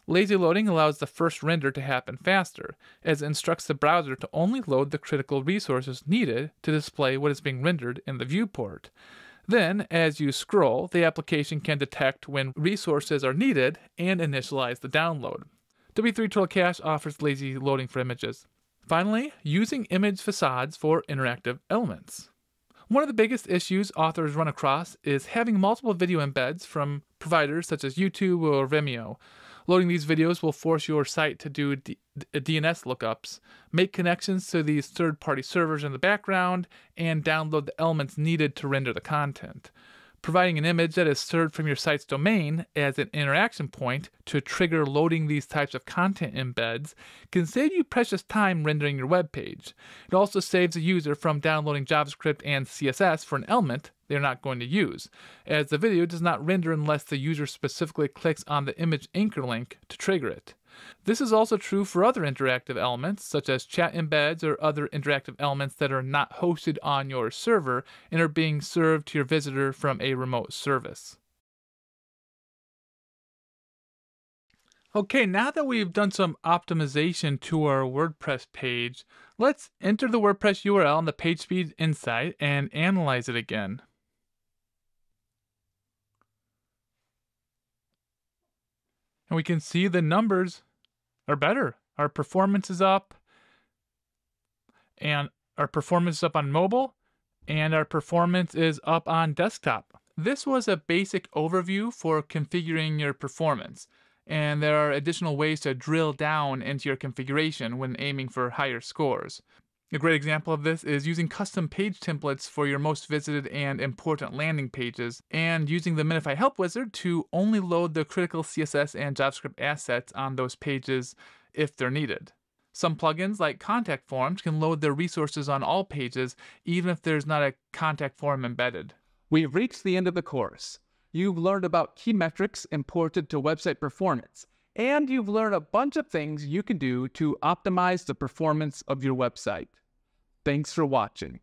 Lazy loading allows the first render to happen faster, as it instructs the browser to only load the critical resources needed to display what is being rendered in the viewport. Then, as you scroll, the application can detect when resources are needed and initialize the download. W3 Total Cache offers lazy loading for images. Finally, using image facades for interactive elements. One of the biggest issues authors run across is having multiple video embeds from providers such as YouTube or Vimeo. Loading these videos will force your site to do DNS lookups, make connections to these third-party servers in the background, and download the elements needed to render the content. Providing an image that is served from your site's domain as an interaction point to trigger loading these types of content embeds can save you precious time rendering your web page. It also saves the user from downloading JavaScript and CSS for an element they're not going to use, as the video does not render unless the user specifically clicks on the image anchor link to trigger it. This is also true for other interactive elements, such as chat embeds or other interactive elements that are not hosted on your server and are being served to your visitor from a remote service. Okay, now that we've done some optimization to our WordPress page, let's enter the WordPress URL on the PageSpeed Insight and analyze it again. And we can see the numbers are better. Our performance is up, and our performance is up on mobile, and our performance is up on desktop. This was a basic overview for configuring your performance, and there are additional ways to drill down into your configuration when aiming for higher scores. A great example of this is using custom page templates for your most visited and important landing pages, and using the Minify Help Wizard to only load the critical CSS and JavaScript assets on those pages if they're needed. Some plugins, like contact forms, can load their resources on all pages, even if there's not a contact form embedded. We've reached the end of the course. You've learned about key metrics important to website performance, and you've learned a bunch of things you can do to optimize the performance of your website. Thanks for watching.